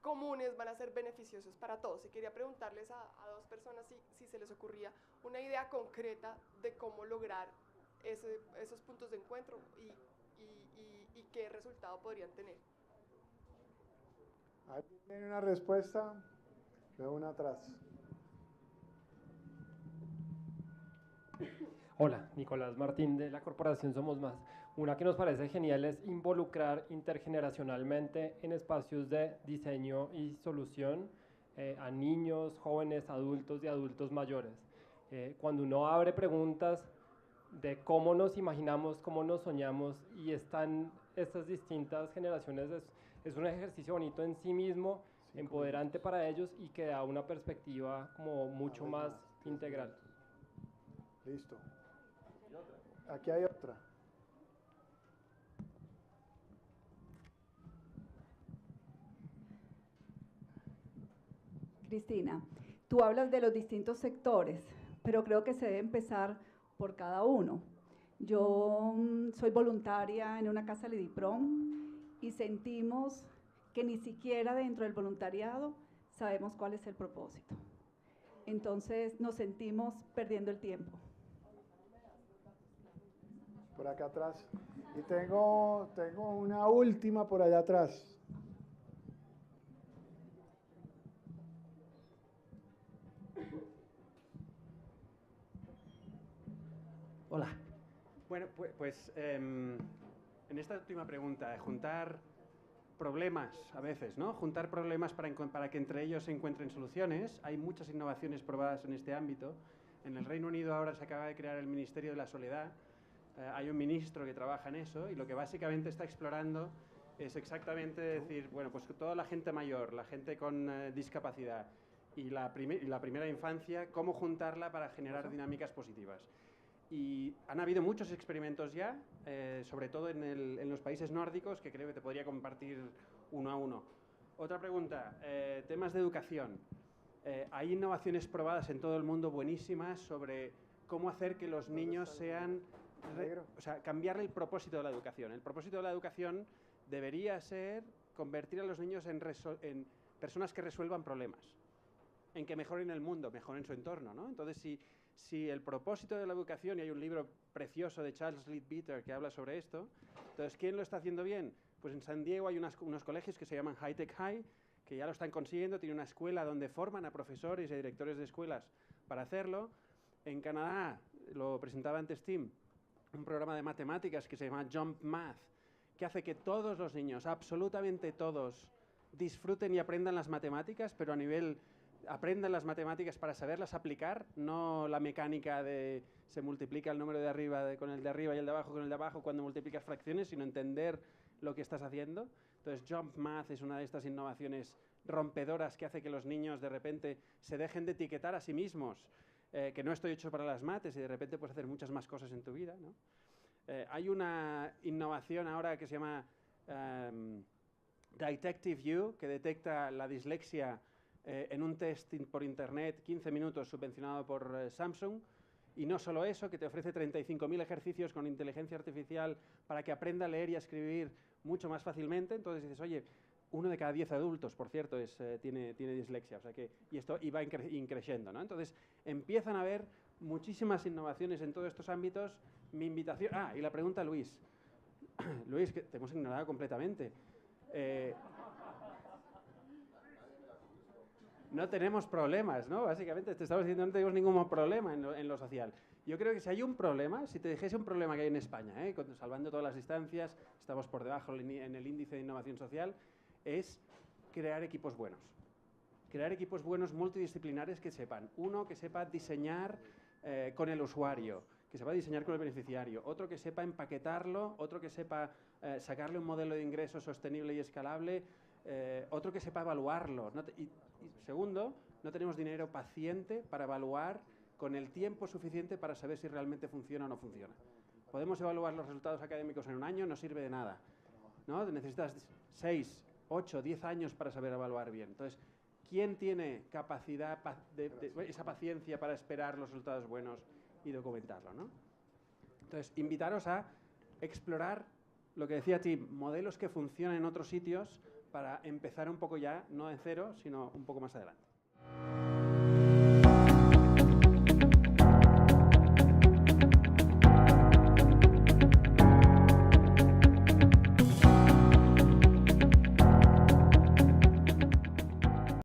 comunes van a ser beneficiosos para todos. Y quería preguntarles a dos personas si se les ocurría una idea concreta de cómo lograr esos puntos de encuentro y qué resultado podrían tener. ¿Alguien tiene una respuesta? Veo una atrás. Hola, Nicolás Martín de la Corporación Somos Más. Una que nos parece genial es involucrar intergeneracionalmente en espacios de diseño y solución a niños, jóvenes, adultos y adultos mayores. Cuando uno abre preguntas, de cómo nos imaginamos, cómo nos soñamos, y están estas distintas generaciones. Es un ejercicio bonito en sí mismo, empoderante para ellos y que da una perspectiva como mucho más integral. Listo. Aquí hay otra. Cristina, tú hablas de los distintos sectores, pero creo que se debe empezar por cada uno. Yo soy voluntaria en una casa Lidiprom y sentimos que ni siquiera dentro del voluntariado sabemos cuál es el propósito. Entonces nos sentimos perdiendo el tiempo. Por acá atrás. Y tengo una última por allá atrás. Hola. Bueno, pues en esta última pregunta, juntar problemas a veces, ¿no? Juntar problemas para que entre ellos se encuentren soluciones. Hay muchas innovaciones probadas en este ámbito. En el Reino Unido ahora se acaba de crear el Ministerio de la Soledad. Hay un ministro que trabaja en eso y lo que básicamente está explorando es exactamente decir, bueno, pues toda la gente mayor, la gente con discapacidad y la primera infancia, cómo juntarla para generar dinámicas positivas. Y han habido muchos experimentos ya, sobre todo en los países nórdicos, que creo que te podría compartir uno a uno. Otra pregunta, temas de educación. Hay innovaciones probadas en todo el mundo buenísimas sobre cómo hacer que los niños sean... O sea, cambiarle el propósito de la educación. El propósito de la educación debería ser convertir a los niños en personas que resuelvan problemas, en que mejoren el mundo, mejoren su entorno, ¿no? Entonces, si el propósito de la educación, y hay un libro precioso de Charles Leadbeater que habla sobre esto, entonces, ¿quién lo está haciendo bien? Pues en San Diego hay unos colegios que se llaman High Tech High, que ya lo están consiguiendo, tiene una escuela donde forman a profesores y a directores de escuelas para hacerlo. En Canadá, lo presentaba antes Tim, un programa de matemáticas que se llama Jump Math, que hace que todos los niños, absolutamente todos, disfruten y aprendan las matemáticas, pero a nivel, aprendan las matemáticas para saberlas aplicar, no la mecánica de se multiplica el número de arriba con el de arriba y el de abajo con el de abajo cuando multiplicas fracciones, sino entender lo que estás haciendo. Entonces, Jump Math es una de estas innovaciones rompedoras que hace que los niños de repente se dejen de etiquetar a sí mismos, que no estoy hecho para las mates y de repente puedes hacer muchas más cosas en tu vida, ¿no? Hay una innovación ahora que se llama Detective U, que detecta la dislexia en un test por internet, 15 minutos, subvencionado por Samsung. Y no solo eso, que te ofrece 35.000 ejercicios con inteligencia artificial para que aprenda a leer y a escribir mucho más fácilmente. Entonces dices, oye, 1 de cada 10 adultos, por cierto, tiene dislexia, o sea que, y esto va increciendo, ¿no? Entonces, empiezan a haber muchísimas innovaciones en todos estos ámbitos. Mi invitación... Ah, y la pregunta a Luis. Luis, que te hemos ignorado completamente. No tenemos problemas, ¿no? Básicamente, te estamos diciendo que no tenemos ningún problema en lo social. Yo creo que si hay un problema, si te dijese un problema que hay en España, salvando todas las distancias, estamos por debajo en el índice de innovación social, es crear equipos buenos. Crear equipos buenos multidisciplinares que sepan. Uno, que sepa diseñar con el usuario, que sepa diseñar con el beneficiario. Otro, que sepa empaquetarlo. Otro, que sepa sacarle un modelo de ingreso sostenible y escalable. Otro, que sepa evaluarlo. Y segundo, no tenemos dinero paciente para evaluar con el tiempo suficiente para saber si realmente funciona o no funciona. Podemos evaluar los resultados académicos en un año, no sirve de nada, ¿no? Necesitas 6, 8, 10 años para saber evaluar bien. Entonces, ¿quién tiene capacidad, esa paciencia para esperar los resultados buenos y documentarlo, ¿no? Entonces, invitaros a explorar lo que decía Tim, modelos que funcionan en otros sitios para empezar un poco ya, no de cero, sino un poco más adelante.